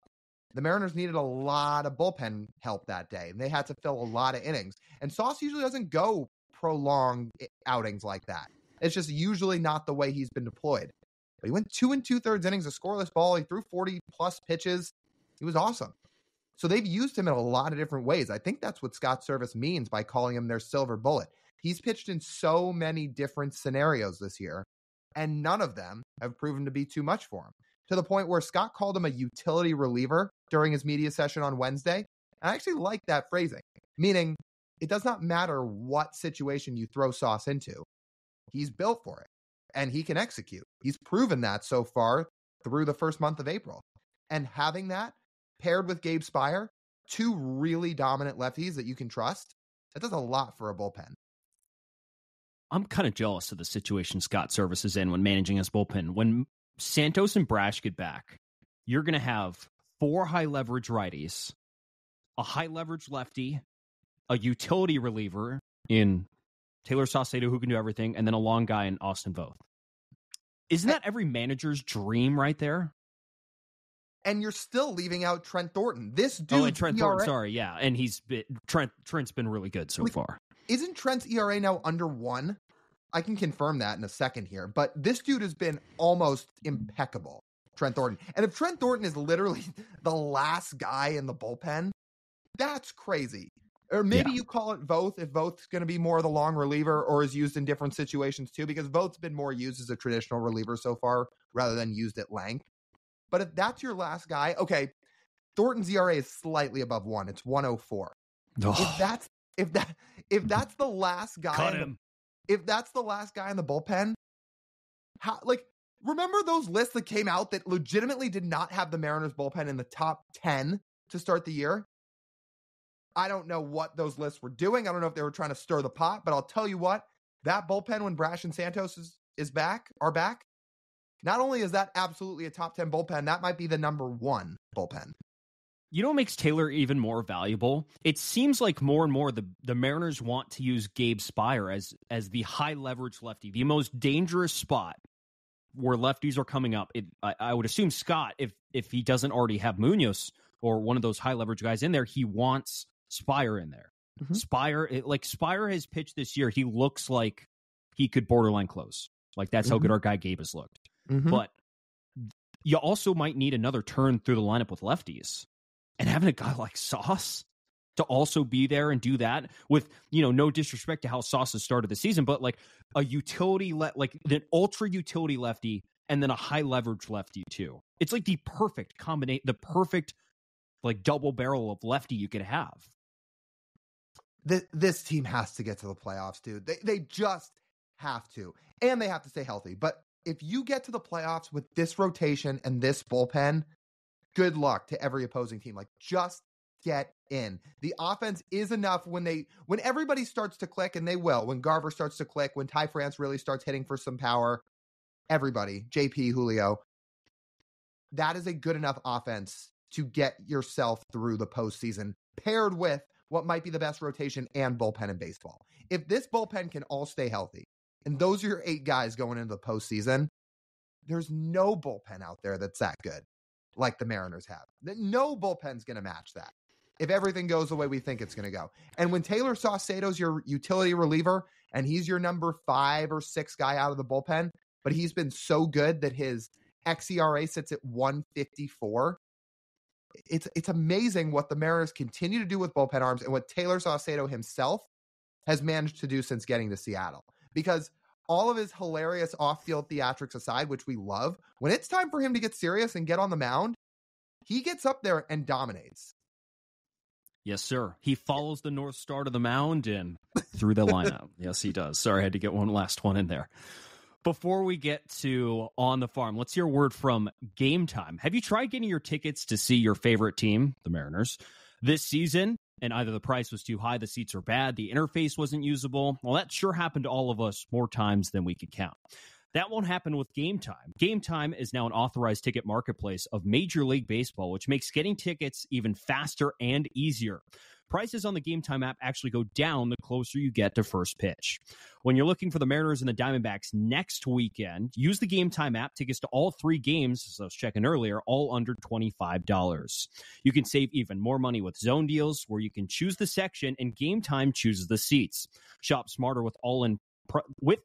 the Mariners needed a lot of bullpen help that day, and they had to fill a lot of innings. And Sauce usually doesn't go prolonged outings like that. It's just usually not the way he's been deployed. But he went 2 2/3 innings of scoreless ball. He threw 40-plus pitches. He was awesome. So they've used him in a lot of different ways. I think that's what Scott Service means by calling him their silver bullet. He's pitched in so many different scenarios this year, and none of them have proven to be too much for him, to the point where Scott called him a utility reliever during his media session on Wednesday. And I actually like that phrasing, meaning it does not matter what situation you throw Sauce into. He's built for it, and he can execute. He's proven that so far through the first month of April. And having that paired with Gabe Spire, 2 really dominant lefties that you can trust, that does a lot for a bullpen. I'm kind of jealous of the situation Scott Service is in when managing his bullpen. When Santos and Brash get back, you're going to have 4 high-leverage righties, a high-leverage lefty, a utility reliever in Tayler Saucedo, who can do everything, and then a long guy in Austin Voth. Isn't that every manager's dream right there? And you're still leaving out Trent Thornton. This dude. And Trent Thornton, sorry, yeah. And Trent's been really good so far. Isn't Trent's ERA now under 1? I can confirm that in a second here. But this dude has been almost impeccable, Trent Thornton. And if Trent Thornton is literally the last guy in the bullpen, that's crazy. Or maybe you call it Voth if Voth's going to be more of the long reliever or is used in different situations too, because Voth's been more used as a traditional reliever so far rather than used at length. But if that's your last guy, okay, Thornton's ERA is slightly above 1. It's 104. Oh. If that's the last guy, cut him. If that's the last guy in the bullpen, remember those lists that came out that legitimately did not have the Mariners bullpen in the top 10 to start the year? I don't know what those lists were doing. I don't know if they were trying to stir the pot, but I'll tell you what, that bullpen when Brash and Santos are back, not only is that absolutely a top 10 bullpen, that might be the number 1 bullpen. You know what makes Taylor even more valuable? It seems like more and more the Mariners want to use Gabe Spire as the high leverage lefty, the most dangerous spot where lefties are coming up. I would assume Scott, if he doesn't already have Munoz or one of those high leverage guys in there, he wants Spire in there. Mm-hmm. Spire has pitched this year. He looks like he could borderline close. Like that's how good our guy Gabe has looked. Mm-hmm. But you also might need another turn through the lineup with lefties. And having a guy like Sauce to also be there and do that with, no disrespect to how Sauce has started the season, but like a utility, like an ultra utility lefty and then a high leverage lefty too. It's like the perfect combination, the perfect like double barrel of lefty you could have. This team has to get to the playoffs, dude. They just have to. And they have to stay healthy. But if you get to the playoffs with this rotation and this bullpen, good luck to every opposing team. Like, just get in. The offense is enough when everybody starts to click, and they will. When Garver starts to click, when Ty France really starts hitting for some power, everybody, JP, Julio, that is a good enough offense to get yourself through the postseason, paired with what might be the best rotation and bullpen in baseball. If this bullpen can all stay healthy, and those are your 8 guys going into the postseason, there's no bullpen out there that's that good like the Mariners have. No bullpen's going to match that if everything goes the way we think it's going to go. And when Tayler Saucedo's your utility reliever and he's your number 5 or 6 guy out of the bullpen, but he's been so good that his xERA sits at 154, it's amazing what the Mariners continue to do with bullpen arms and what Tayler Saucedo himself has managed to do since getting to Seattle. Because all of his hilarious off-field theatrics aside, which we love, when it's time for him to get serious and get on the mound, he gets up there and dominates. Yes, sir. He follows the North Star to the mound and through the lineup. Yes, he does. Sorry, I had to get one last one in there. Before we get to On the Farm, let's hear a word from Game Time. Have you tried getting your tickets to see your favorite team, the Mariners, this season? And either the price was too high, the seats are bad, the interface wasn't usable. Well, that sure happened to all of us more times than we could count. That won't happen with Game Time. Game Time is now an authorized ticket marketplace of Major League Baseball, which makes getting tickets even faster and easier. Prices on the Game Time app actually go down the closer you get to first pitch. When you're looking for the Mariners and the Diamondbacks next weekend, use the Game Time app. Tickets to all 3 games, as I was checking earlier, all under $25. You can save even more money with zone deals, where you can choose the section and Game Time chooses the seats. Shop smarter with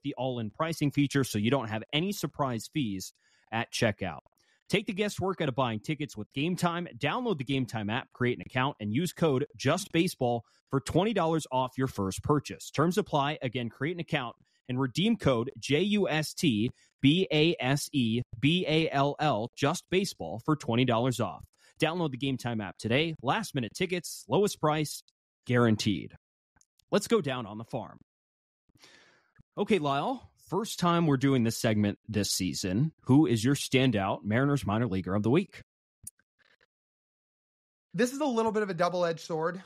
the all-in pricing feature, so you don't have any surprise fees at checkout. Take the guesswork out of buying tickets with Game Time. Download the Game Time app, create an account, and use code JUSTBASEBALL for $20 off your first purchase. Terms apply. Again, create an account and redeem code JUSTBASEBALL, JUSTBASEBALL, for $20 off. Download the Game Time app today. Last-minute tickets, lowest price, guaranteed. Let's go down on the farm. Okay, Lyle. First time we're doing this segment this season. Who is your standout Mariners minor leaguer of the week? This is a little bit of a double-edged sword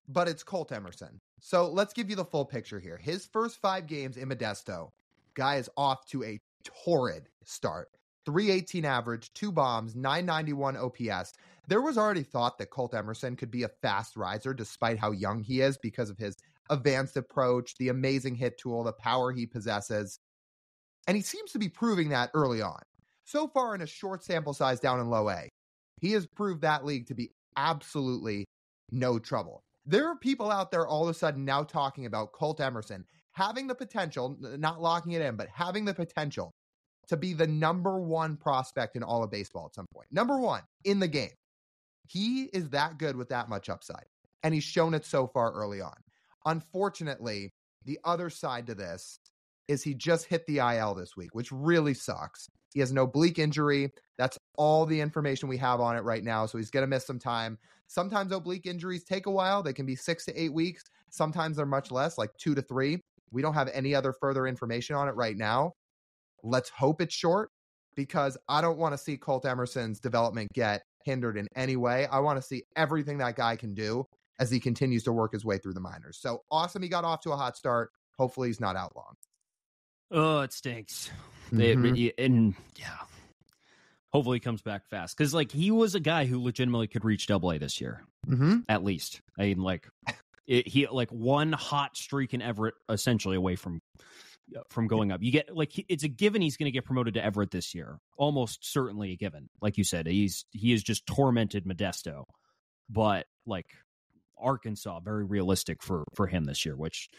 but it's Colt Emerson. So let's give you the full picture here. His first 5 games in Modesto, guy is off to a torrid start. 318 average, 2 bombs, 991 OPS. There was already thought that Colt Emerson could be a fast riser despite how young he is because of his advanced approach, the amazing hit tool, the power he possesses. And he seems to be proving that early on. So far in a short sample size down in low A, he has proved that league to be absolutely no trouble. There are people out there all of a sudden now talking about Colt Emerson having the potential, not locking it in, but having the potential to be the number 1 prospect in all of baseball at some point. Number 1 in the game. He is that good with that much upside, and he's shown it so far early on. Unfortunately, the other side to this is he just hit the IL this week, which really sucks. He has an oblique injury. That's all the information we have on it right now, so he's going to miss some time. Sometimes oblique injuries take a while. They can be 6 to 8 weeks. Sometimes they're much less, like 2 to 3. We don't have any other further information on it right now. Let's hope it's short, because I don't want to see Colt Emerson's development get hindered in any way. I want to see everything that guy can do as he continues to work his way through the minors. So awesome. He got off to a hot start. Hopefully he's not out long. Oh, it stinks. Hopefully he comes back fast. Because, like, he was a guy who legitimately could reach AA this year. At least. I mean, like, he one hot streak in Everett essentially away from going up. You get, like, it's a given he's going to get promoted to Everett this year. Almost certainly a given. Like you said, he is just tormented Modesto. But, like, Arkansas, very realistic for him this year, which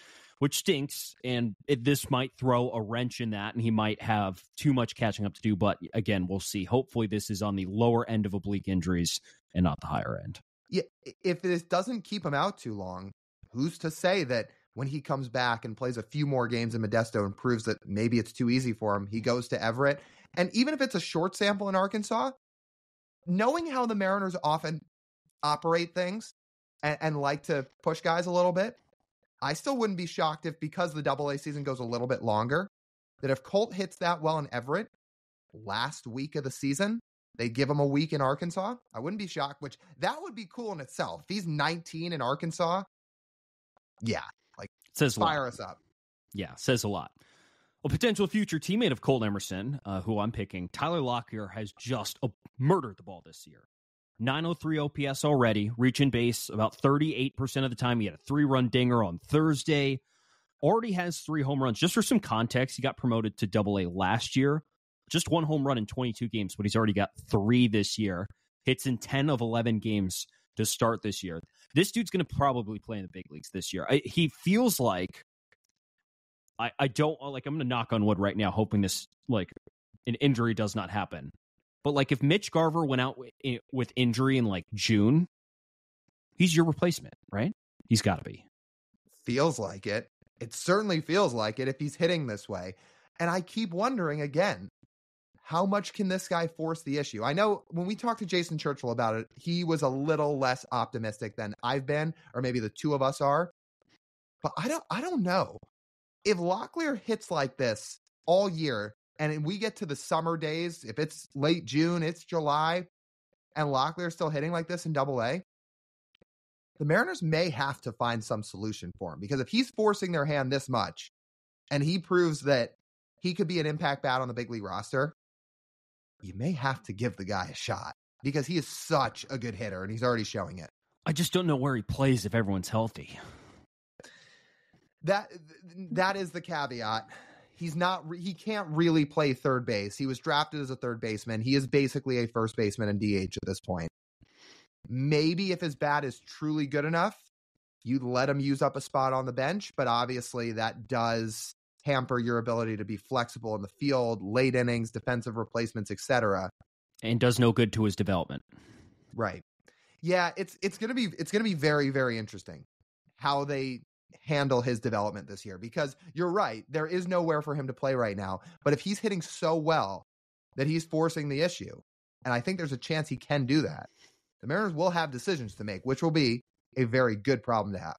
stinks, and this might throw a wrench in that, and he might have too much catching up to do, but again, we'll see. Hopefully this is on the lower end of oblique injuries and not the higher end. Yeah, if this doesn't keep him out too long, who's to say that when he comes back and plays a few more games in Modesto and proves that maybe it's too easy for him, he goes to Everett, and even if it's a short sample in Arkansas, knowing how the Mariners often operate things and like to push guys a little bit, I still wouldn't be shocked if, because the AA season goes a little bit longer, that if Colt hits that well in Everett last week of the season, they give him a week in Arkansas. I wouldn't be shocked, which that would be cool in itself. If he's 19 in Arkansas, yeah, like, says fire us up. Yeah, says a lot. A potential future teammate of Colt Emerson, who I'm picking, Tyler Lockyer, has just murdered the ball this year. 903 OPS already, reaching base about 38% of the time. He had a 3-run dinger on Thursday. Already has 3 home runs. Just for some context, he got promoted to AA last year. Just 1 home run in 22 games, but he's already got 3 this year. Hits in 10 of 11 games to start this year. This dude's going to probably play in the big leagues this year. He feels like, I don't, like, I'm going to knock on wood right now, hoping this, like, an injury does not happen. But, like, if Mitch Garver went out with injury in, like, June, he's your replacement, right? He's got to be. Feels like it. It certainly feels like it if he's hitting this way. And I keep wondering, again, how much can this guy force the issue? I know when we talked to Jason Churchill about it, he was a little less optimistic than I've been, or maybe the two of us are. But I don't know. If Locklear hits like this all year, and we get to the summer days, if it's late June, it's July, and Locklear's still hitting like this in AA, the Mariners may have to find some solution for him. Because if he's forcing their hand this much, and he proves that he could be an impact bat on the big league roster, you may have to give the guy a shot. Because he is such a good hitter, and he's already showing it. I just don't know where he plays if everyone's healthy. That is the caveat. He can't really play third base. He was drafted as a third baseman. He is basically a first baseman and DH at this point. Maybe if his bat is truly good enough, you'd let him use up a spot on the bench, but obviously that does hamper your ability to be flexible in the field, late innings, defensive replacements, etc. And does no good to his development. Right. Yeah, it's gonna be very, very interesting how they handle his development this year, because you're right, there is nowhere for him to play right now. But if he's hitting so well that he's forcing the issue, and I think there's a chance he can do that, the Mariners will have decisions to make, which will be a very good problem to have.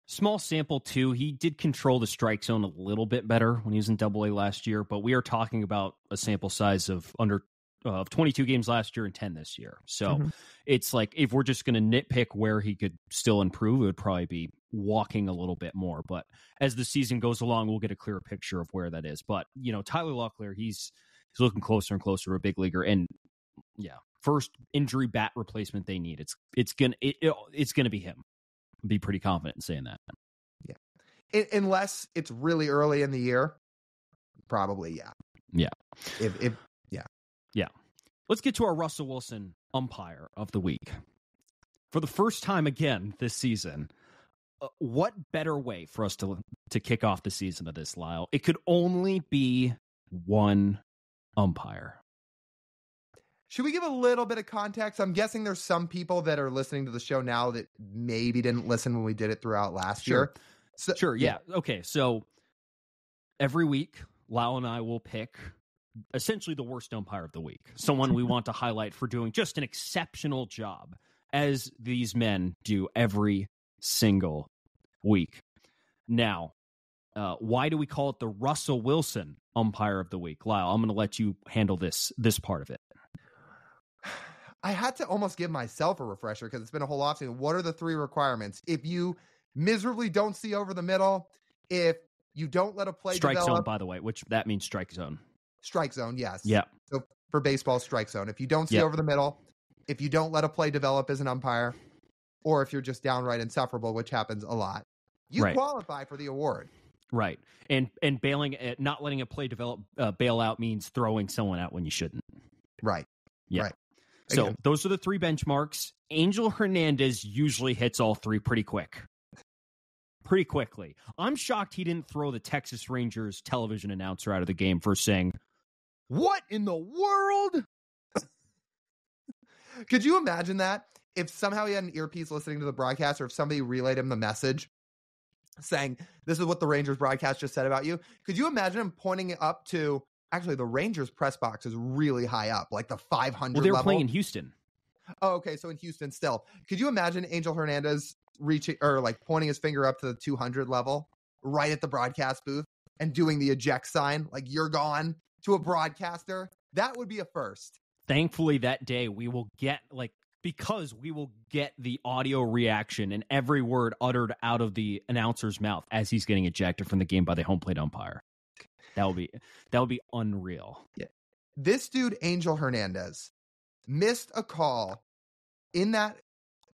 Small sample too. He did control the strike zone a little bit better when he was in AA last year, but we are talking about a sample size of under of 22 games last year and 10 this year. So it's like, if we're just going to nitpick where he could still improve, it would probably be walking a little bit more. But as the season goes along, we'll get a clearer picture of where that is. But, Tyler Locklear, he's looking closer and closer to a big leaguer. And yeah, first injury bat replacement they need. It's gonna be him. I'd be pretty confident in saying that. Yeah. Unless it's really early in the year, probably, yeah. Yeah. Yeah. Let's get to our Russell Wilson umpire of the week. For the first time again this season, what better way for us to kick off the season of this, Lyle? It could only be one umpire. Should we give a little bit of context? I'm guessing there's some people that are listening to the show now that maybe didn't listen when we did it throughout last year. So, sure, yeah. Okay, so every week, Lyle and I will pick essentially the worst umpire of the week, someone we want to highlight for doing just an exceptional job, as these men do every single week. Now, why do we call it the Russell Wilson umpire of the week? Lyle, I'm going to let you handle this part of it. I had to almost give myself a refresher because it's been a whole offseason. What are the 3 requirements? If you miserably don't see over the middle, if you don't let a play strike develop, zone, by the way, which that means strike zone. Strike zone, yes. Yeah. So for baseball, strike zone. If you don't see over the middle, if you don't let a play develop as an umpire, or if you're just downright insufferable, which happens a lot, you qualify for the award. Right. And bailing, not letting a play develop, bail out means throwing someone out when you shouldn't. Right. Yeah. Right. So Again. Those are the 3 benchmarks. Angel Hernandez usually hits all 3 pretty quickly. I'm shocked he didn't throw the Texas Rangers television announcer out of the game for saying, "What in the world?" Could you imagine that? If somehow he had an earpiece listening to the broadcast, or if somebody relayed him the message saying, "This is what the Rangers broadcast just said about you." Could you imagine him pointing it up to, actually, the Rangers press box is really high up, like the 500 Well, they were level. playing in Houston. Oh, okay. So in Houston still. Could you imagine Angel Hernandez reaching, or like pointing his finger up to the 200 level right at the broadcast booth and doing the eject sign, like "you're gone," to a broadcaster? That would be a first. Thankfully, that day we will get because we will get the audio reaction and every word uttered out of the announcer's mouth as he's getting ejected from the game by the home plate umpire. That would be unreal. Yeah. This dude, Angel Hernandez, missed a call in that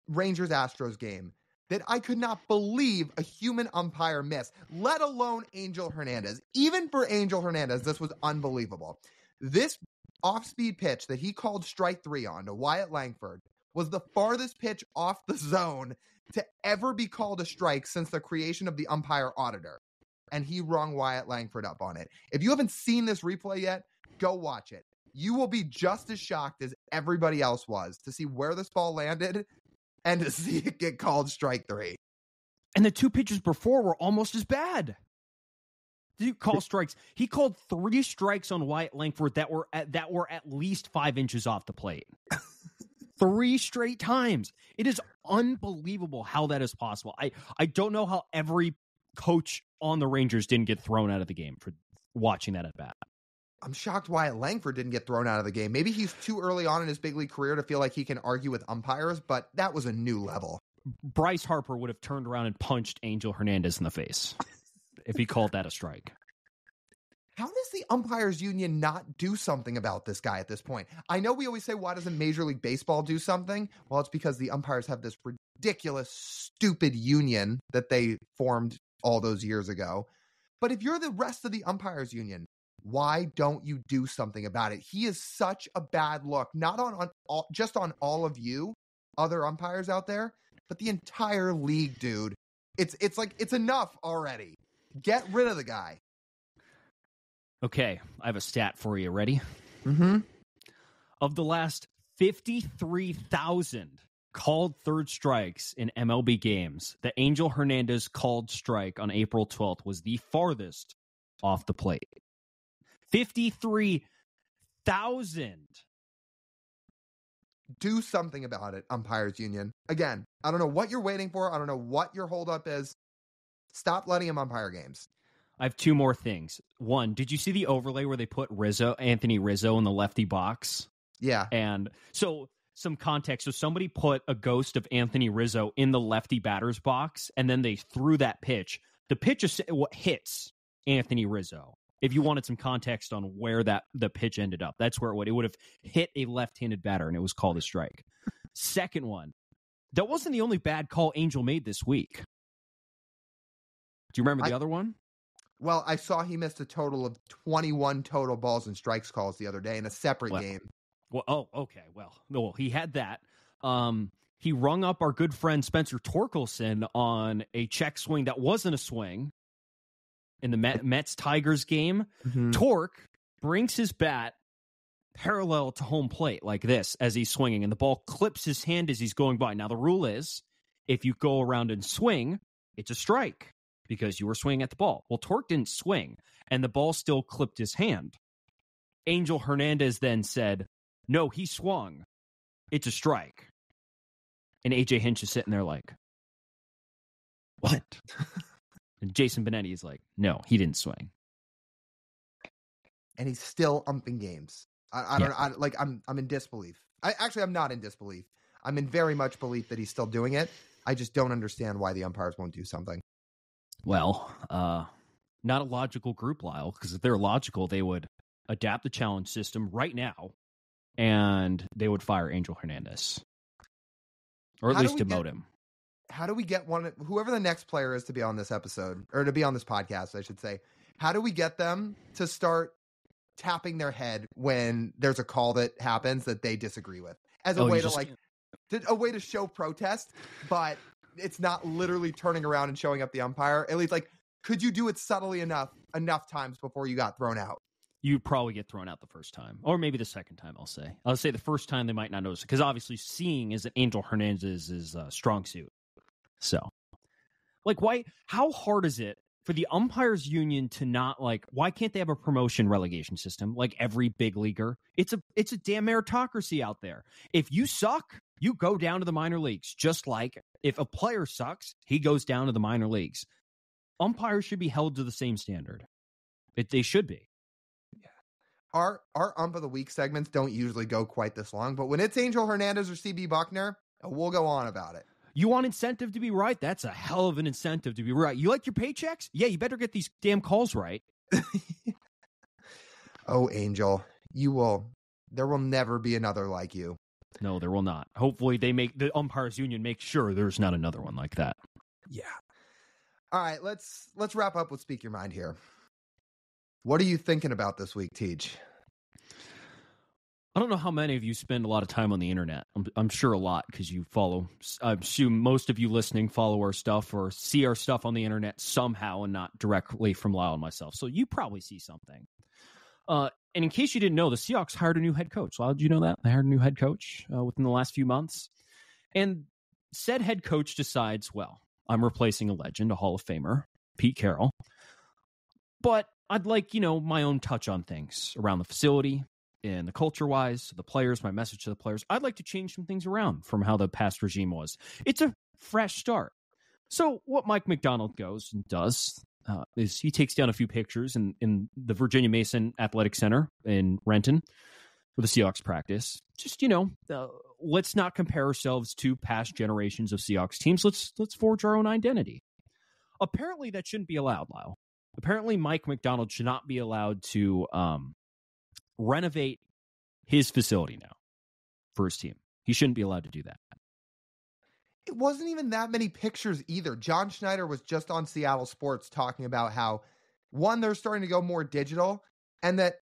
Rangers Astros game that I could not believe a human umpire missed, let alone Angel Hernandez. Even for Angel Hernandez, this was unbelievable. This off-speed pitch that he called strike 3 on to Wyatt Langford was the farthest pitch off the zone to ever be called a strike since the creation of the umpire auditor. And he rung Wyatt Langford up on it. If you haven't seen this replay yet, go watch it. You will be just as shocked as everybody else was to see where this ball landed and to see it get called strike 3. And the 2 pitches before were almost as bad. Did you call strikes? He called 3 strikes on Wyatt Langford that were at least 5 inches off the plate. 3 straight times. It is unbelievable how that is possible. I don't know how every coach on the Rangers didn't get thrown out of the game for watching that at bat. I'm shocked Wyatt Langford didn't get thrown out of the game. Maybe he's too early on in his big league career to feel like he can argue with umpires, but that was a new level. Bryce Harper would have turned around and punched Angel Hernandez in the face if he called that a strike. How does the umpires union not do something about this guy at this point? I know we always say, why doesn't Major League Baseball do something? Well, it's because the umpires have this ridiculous, stupid union that they formed all those years ago. But if you're the rest of the umpires union, why don't you do something about it? He is such a bad look, not on just on all of you other umpires out there, but the entire league, dude. It's like, it's enough already. Get rid of the guy. Okay, I have a stat for you. Ready? Mm-hmm. Of the last 53,000 called third strikes in MLB games, the Angel Hernandez called strike on April 12th was the farthest off the plate. 53,000. Do something about it, umpires union. Again, I don't know what you're waiting for. I don't know what your holdup is. Stop letting him umpire games. I have 2 more things. One, did you see the overlay where they put Anthony Rizzo in the lefty box Yeah. And so some context. So somebody put a ghost of Anthony Rizzo in the lefty batter's box, and then they threw that pitch. The pitch is what hits Anthony Rizzo. If you wanted some context on where the pitch ended up, that's where it would have hit a left-handed batter, and it was called a strike. Second one, that wasn't the only bad call Angel made this week. Do you remember the other one? Well, I saw he missed a total of 21 total balls and strikes calls the other day in a separate game. Well, okay. Well, he had that. He rung up our good friend Spencer Torkelson on a check swing that wasn't a swing in the Mets-Tigers game. Mm-hmm. Torque brings his bat parallel to home plate like this as he's swinging, and the ball clips his hand as he's going by. Now, the rule is if you go around and swing, it's a strike because you were swinging at the ball. Well, Torque didn't swing, and the ball still clipped his hand. Angel Hernandez then said, no, he swung. It's a strike. And AJ Hinch is sitting there like, what? And Jason Benetti is like, no, he didn't swing. And he's still umping games. I don't know. I'm in disbelief. I'm not in disbelief. I'm in very much belief that he's still doing it. I just don't understand why the umpires won't do something. Well, not a logical group, Lyle, because if they're logical, they would adapt the challenge system right now, and they would fire Angel Hernandez. Or at least demote him. How do we get whoever the next player is to be on this episode, or to be on this podcast, I should say, how do we get them to start tapping their head when there's a call that happens that they disagree with as a way to show protest, but it's not literally turning around and showing up the umpire? At least, could you do it subtly enough times before you got thrown out? You'd probably get thrown out the first time, or maybe the second time. I'll say the first time they might not notice it, because obviously seeing is Angel Hernandez's strong suit. So, why? How hard is it for the umpires union to not why can't they have a promotion relegation system like every big leaguer? It's a damn meritocracy out there. If you suck, you go down to the minor leagues. Just like if a player sucks, he goes down to the minor leagues. Umpires should be held to the same standard. They should be. Our ump of the week segments don't usually go quite this long, but when it's Angel Hernandez or CB Buckner, we'll go on about it. You want incentive to be right? That's a hell of an incentive to be right. You like your paychecks? Yeah, you better get these damn calls right. Oh, Angel, there will never be another like you. No, there will not. Hopefully the umpires union make sure there's not another one like that. Yeah. All right, let's wrap up with Speak Your Mind here. What are you thinking about this week, Tej? I don't know how many of you spend a lot of time on the internet. I'm sure a lot, because you follow. I assume most of you listening follow our stuff or see our stuff on the internet somehow and not directly from Lyle and myself. So you probably see something. And in case you didn't know, the Seahawks hired a new head coach. Lyle, did you know that? They hired a new head coach within the last few months. And said head coach decides, well, I'm replacing a legend, a Hall of Famer, Pete Carroll. But I'd like, my own touch on things around the facility and the culture-wise, the players, my message to the players. I'd like to change some things around from how the past regime was. It's a fresh start. So what Mike McDonald goes and does is he takes down a few pictures in the Virginia Mason Athletic Center in Renton for the Seahawks practice. Just, let's not compare ourselves to past generations of Seahawks teams. Let's forge our own identity. Apparently that shouldn't be allowed, Lyle. Apparently, Mike McDonald should not be allowed to renovate his facility now for his team. He shouldn't be allowed to do that. It wasn't even that many pictures either. John Schneider was just on Seattle Sports talking about how, one, they're starting to go more digital, and that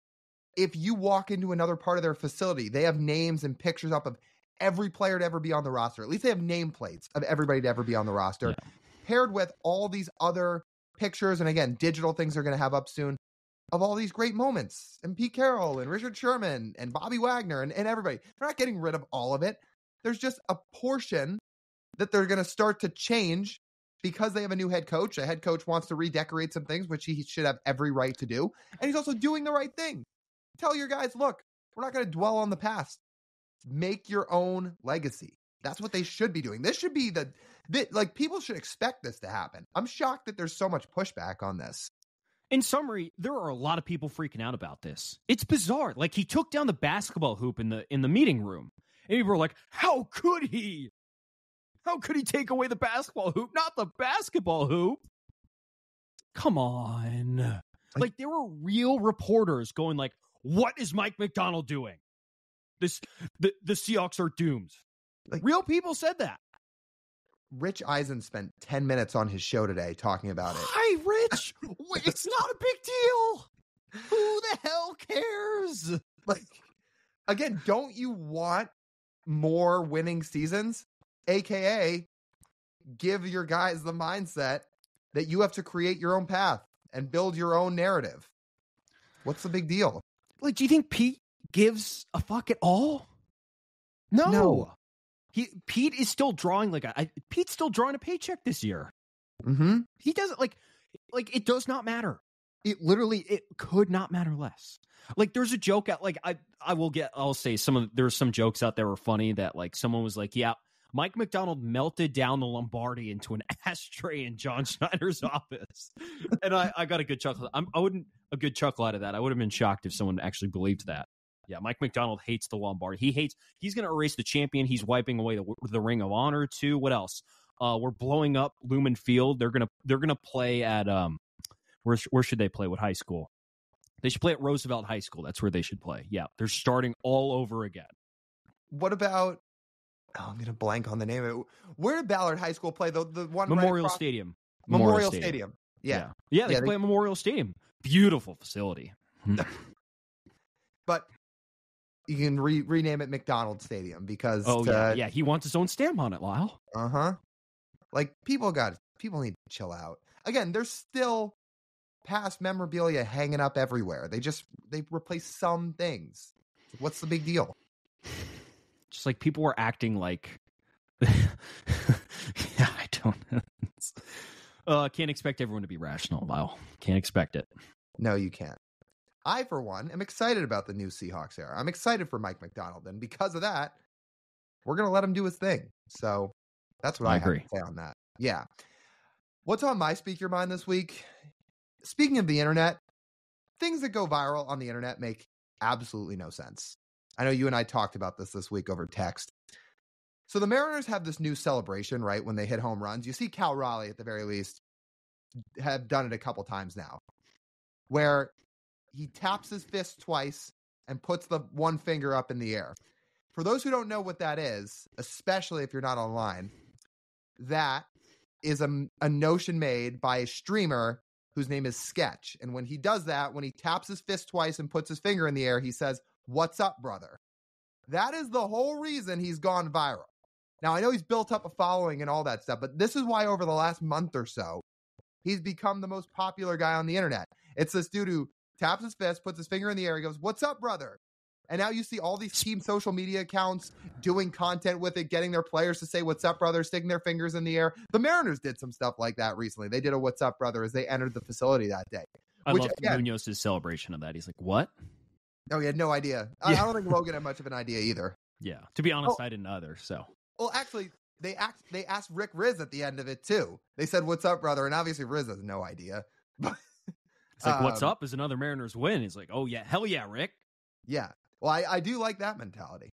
if you walk into another part of their facility, they have names and pictures up of every player to ever be on the roster. At least they have nameplates of everybody to ever be on the roster, paired with all these other pictures, and again, digital things they're going to have up soon, of all these great moments, and Pete Carroll and Richard Sherman and Bobby Wagner and everybody. They're not getting rid of all of it. There's just a portion that they're going to start to change because they have a new head coach. A head coach wants to redecorate some things, which he should have every right to do. And he's also doing the right thing. Tell your guys, look, we're not going to dwell on the past. Make your own legacy. That's what they should be doing. This should be people should expect this to happen. I'm shocked that there's so much pushback on this. In summary, there are a lot of people freaking out about this. It's bizarre. Like, he took down the basketball hoop in the meeting room. And people were like, how could he? How could he take away the basketball hoop, not the basketball hoop? Come on. Like, there were real reporters going like, what is Mike McDonald doing? The Seahawks are doomed. Like, real people said that. Rich Eisen spent 10 minutes on his show today talking about it. Hi, Rich. It's not a big deal. Who the hell cares? Like, again, don't you want more winning seasons? AKA, give your guys the mindset that you have to create your own path and build your own narrative. What's the big deal? Like, do you think Pete gives a fuck at all? No. Pete is still drawing Pete's still drawing a paycheck this year. Mm-hmm. He doesn't like it does not matter. It could not matter less. Like, there's a joke out, like, I'll say there's some jokes out there were funny that, like, someone was like, yeah, Mike McDonald melted down the Lombardi into an ashtray in John Schneider's office. And I got a good chuckle. A good chuckle out of that. I would have been shocked if someone actually believed that. Yeah, Mike McDonald hates the Lombardi. He's going to erase the champion. He's wiping away the Ring of Honor too. What else? We're blowing up Lumen Field. They're gonna play at where should they play? What high school? They should play at Roosevelt High School. That's where they should play. Yeah, they're starting all over again. What about? Oh, I'm gonna blank on the name of it. Where did Ballard High School play? The one Memorial right Stadium. Memorial Stadium. Yeah. They play at Memorial Stadium. Beautiful facility. But you can rename it McDonald Stadium because he wants his own stamp on it, Lyle. Like, people need to chill out. Again, there's still past memorabilia hanging up everywhere. They replace some things. What's the big deal? Just like people were acting like yeah, I don't know. Can't expect everyone to be rational, Lyle. Can't expect it. No, you can't. I, for one, am excited about the new Seahawks era. I'm excited for Mike McDonald, and because of that, we're going to let him do his thing. So that's what I agree. have to say on that. Yeah. What's on my Speak Your Mind this week? Speaking of the internet, things that go viral on the internet make absolutely no sense. I know you and I talked about this week over text. So the Mariners have this new celebration, right, when they hit home runs. You see Cal Raleigh, at the very least, have done it a couple times now, where he taps his fist twice and puts the one finger up in the air. For those who don't know what that is, especially if you're not online, that is a notion made by a streamer whose name is Sketch. And when he does that, when he taps his fist twice and puts his finger in the air, he says, "What's up, brother?" That is the whole reason he's gone viral. Now, I know he's built up a following and all that stuff, but this is why over the last month or so, he's become the most popular guy on the internet. It's this dude who taps his fist, puts his finger in the air, he goes, "What's up, brother?" And now you see all these team social media accounts doing content with it, getting their players to say, "What's up, brother?" sticking their fingers in the air. The Mariners did some stuff like that recently. They did a "What's up, brother?" as they entered the facility that day. I love Munoz's celebration of that. He's like, "What?" Oh, he had no idea. Yeah. I don't think Logan had much of an idea either. Yeah. To be honest, I didn't either. So. Well, actually, they asked Rick Riz at the end of it, too. They said, "What's up, brother?" And obviously Riz has no idea. It's like, "What's up?" is another Mariners win. He's like, "Oh, yeah. Hell yeah, Rick." Yeah. Well, I do like that mentality.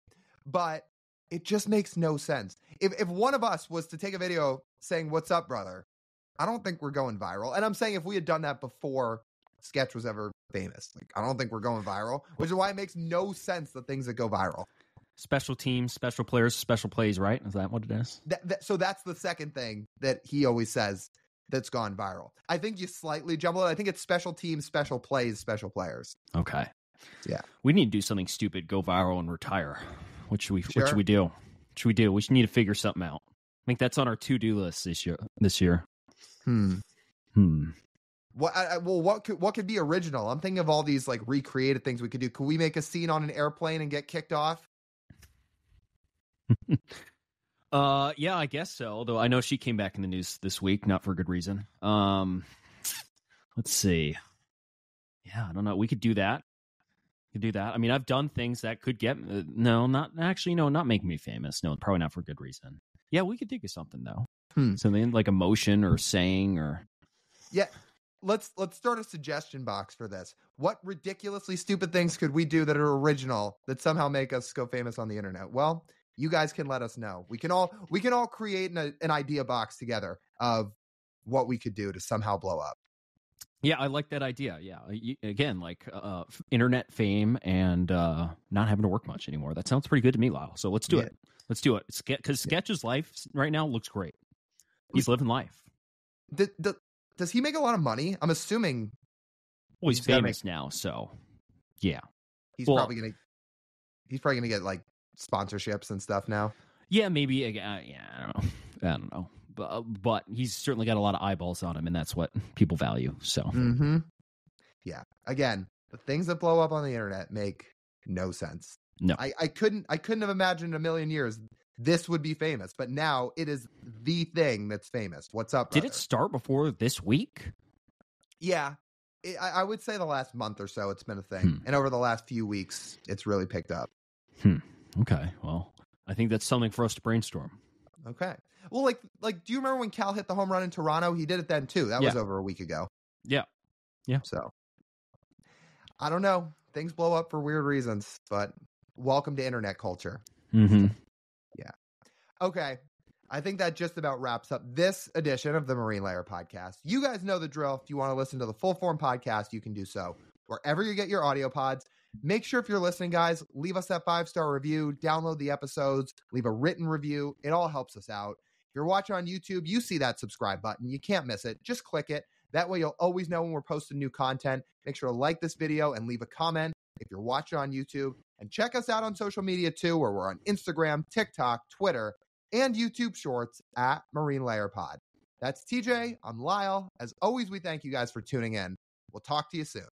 But it just makes no sense. If one of us was to take a video saying, "What's up, brother?" I don't think we're going viral. And I'm saying if we had done that before Sketch was ever famous, like, I don't think we're going viral, which is why it makes no sense the things that go viral. Special teams, special players, special plays, right? Is that what it is? So that's the second thing that he always says that's gone viral. I think you slightly jumble it. I think it's special teams, special plays, special players. Okay. Yeah. We need to do something stupid, go viral and retire. What should we do? What should we do? We should need to figure something out. I think that's on our to-do list this year. What could be original? I'm thinking of all these like recreated things we could do. Could we make a scene on an airplane and get kicked off? Yeah, I guess so. Although I know she came back in the news this week, not for a good reason. Let's see. Yeah, I don't know. We could do that. I mean, I've done things that could get not make me famous. No, probably not for good reason. Yeah, we could think of something though. Something like emotion or saying or. Yeah. let's start a suggestion box for this. What ridiculously stupid things could we do that are original that somehow make us go famous on the internet? Well, you guys can let us know. We can all create an idea box together of what we could do to somehow blow up. Yeah, I like that idea. Yeah, again, like internet fame and not having to work much anymore. That sounds pretty good to me, Lyle. So let's do it. Let's do it. Because Sketch's life right now looks great. He's living life. Does he make a lot of money? I'm assuming. Well, he's famous now, so yeah. He's probably gonna get like sponsorships and stuff now. Yeah, maybe. Yeah, I don't know. But he's certainly got a lot of eyeballs on him, and that's what people value. So, yeah. Again, the things that blow up on the internet make no sense. No, I couldn't have imagined in a million years this would be famous, but now it is the thing that's famous. What's up, brother? Did it start before this week? Yeah. I would say the last month or so it's been a thing. And over the last few weeks, it's really picked up. Okay. Well, I think that's something for us to brainstorm. Okay. Well, like, do you remember when Cal hit the home run in Toronto? He did it then too. That was over a week ago. Yeah. Yeah. So I don't know. Things blow up for weird reasons, but welcome to internet culture. Yeah. Okay. I think that just about wraps up this edition of the Marine Layer podcast. You guys know the drill. If you want to listen to the full form podcast, you can do so wherever you get your audio pods. Make sure if you're listening, guys, leave us that 5-star review, download the episodes, leave a written review. It all helps us out. If you're watching on YouTube, you see that subscribe button. You can't miss it. Just click it. That way you'll always know when we're posting new content. Make sure to like this video and leave a comment if you're watching on YouTube. And check us out on social media too, where we're on Instagram, TikTok, Twitter, and YouTube Shorts at Marine Layer Pod. That's TJ. I'm Lyle. As always, we thank you guys for tuning in. We'll talk to you soon.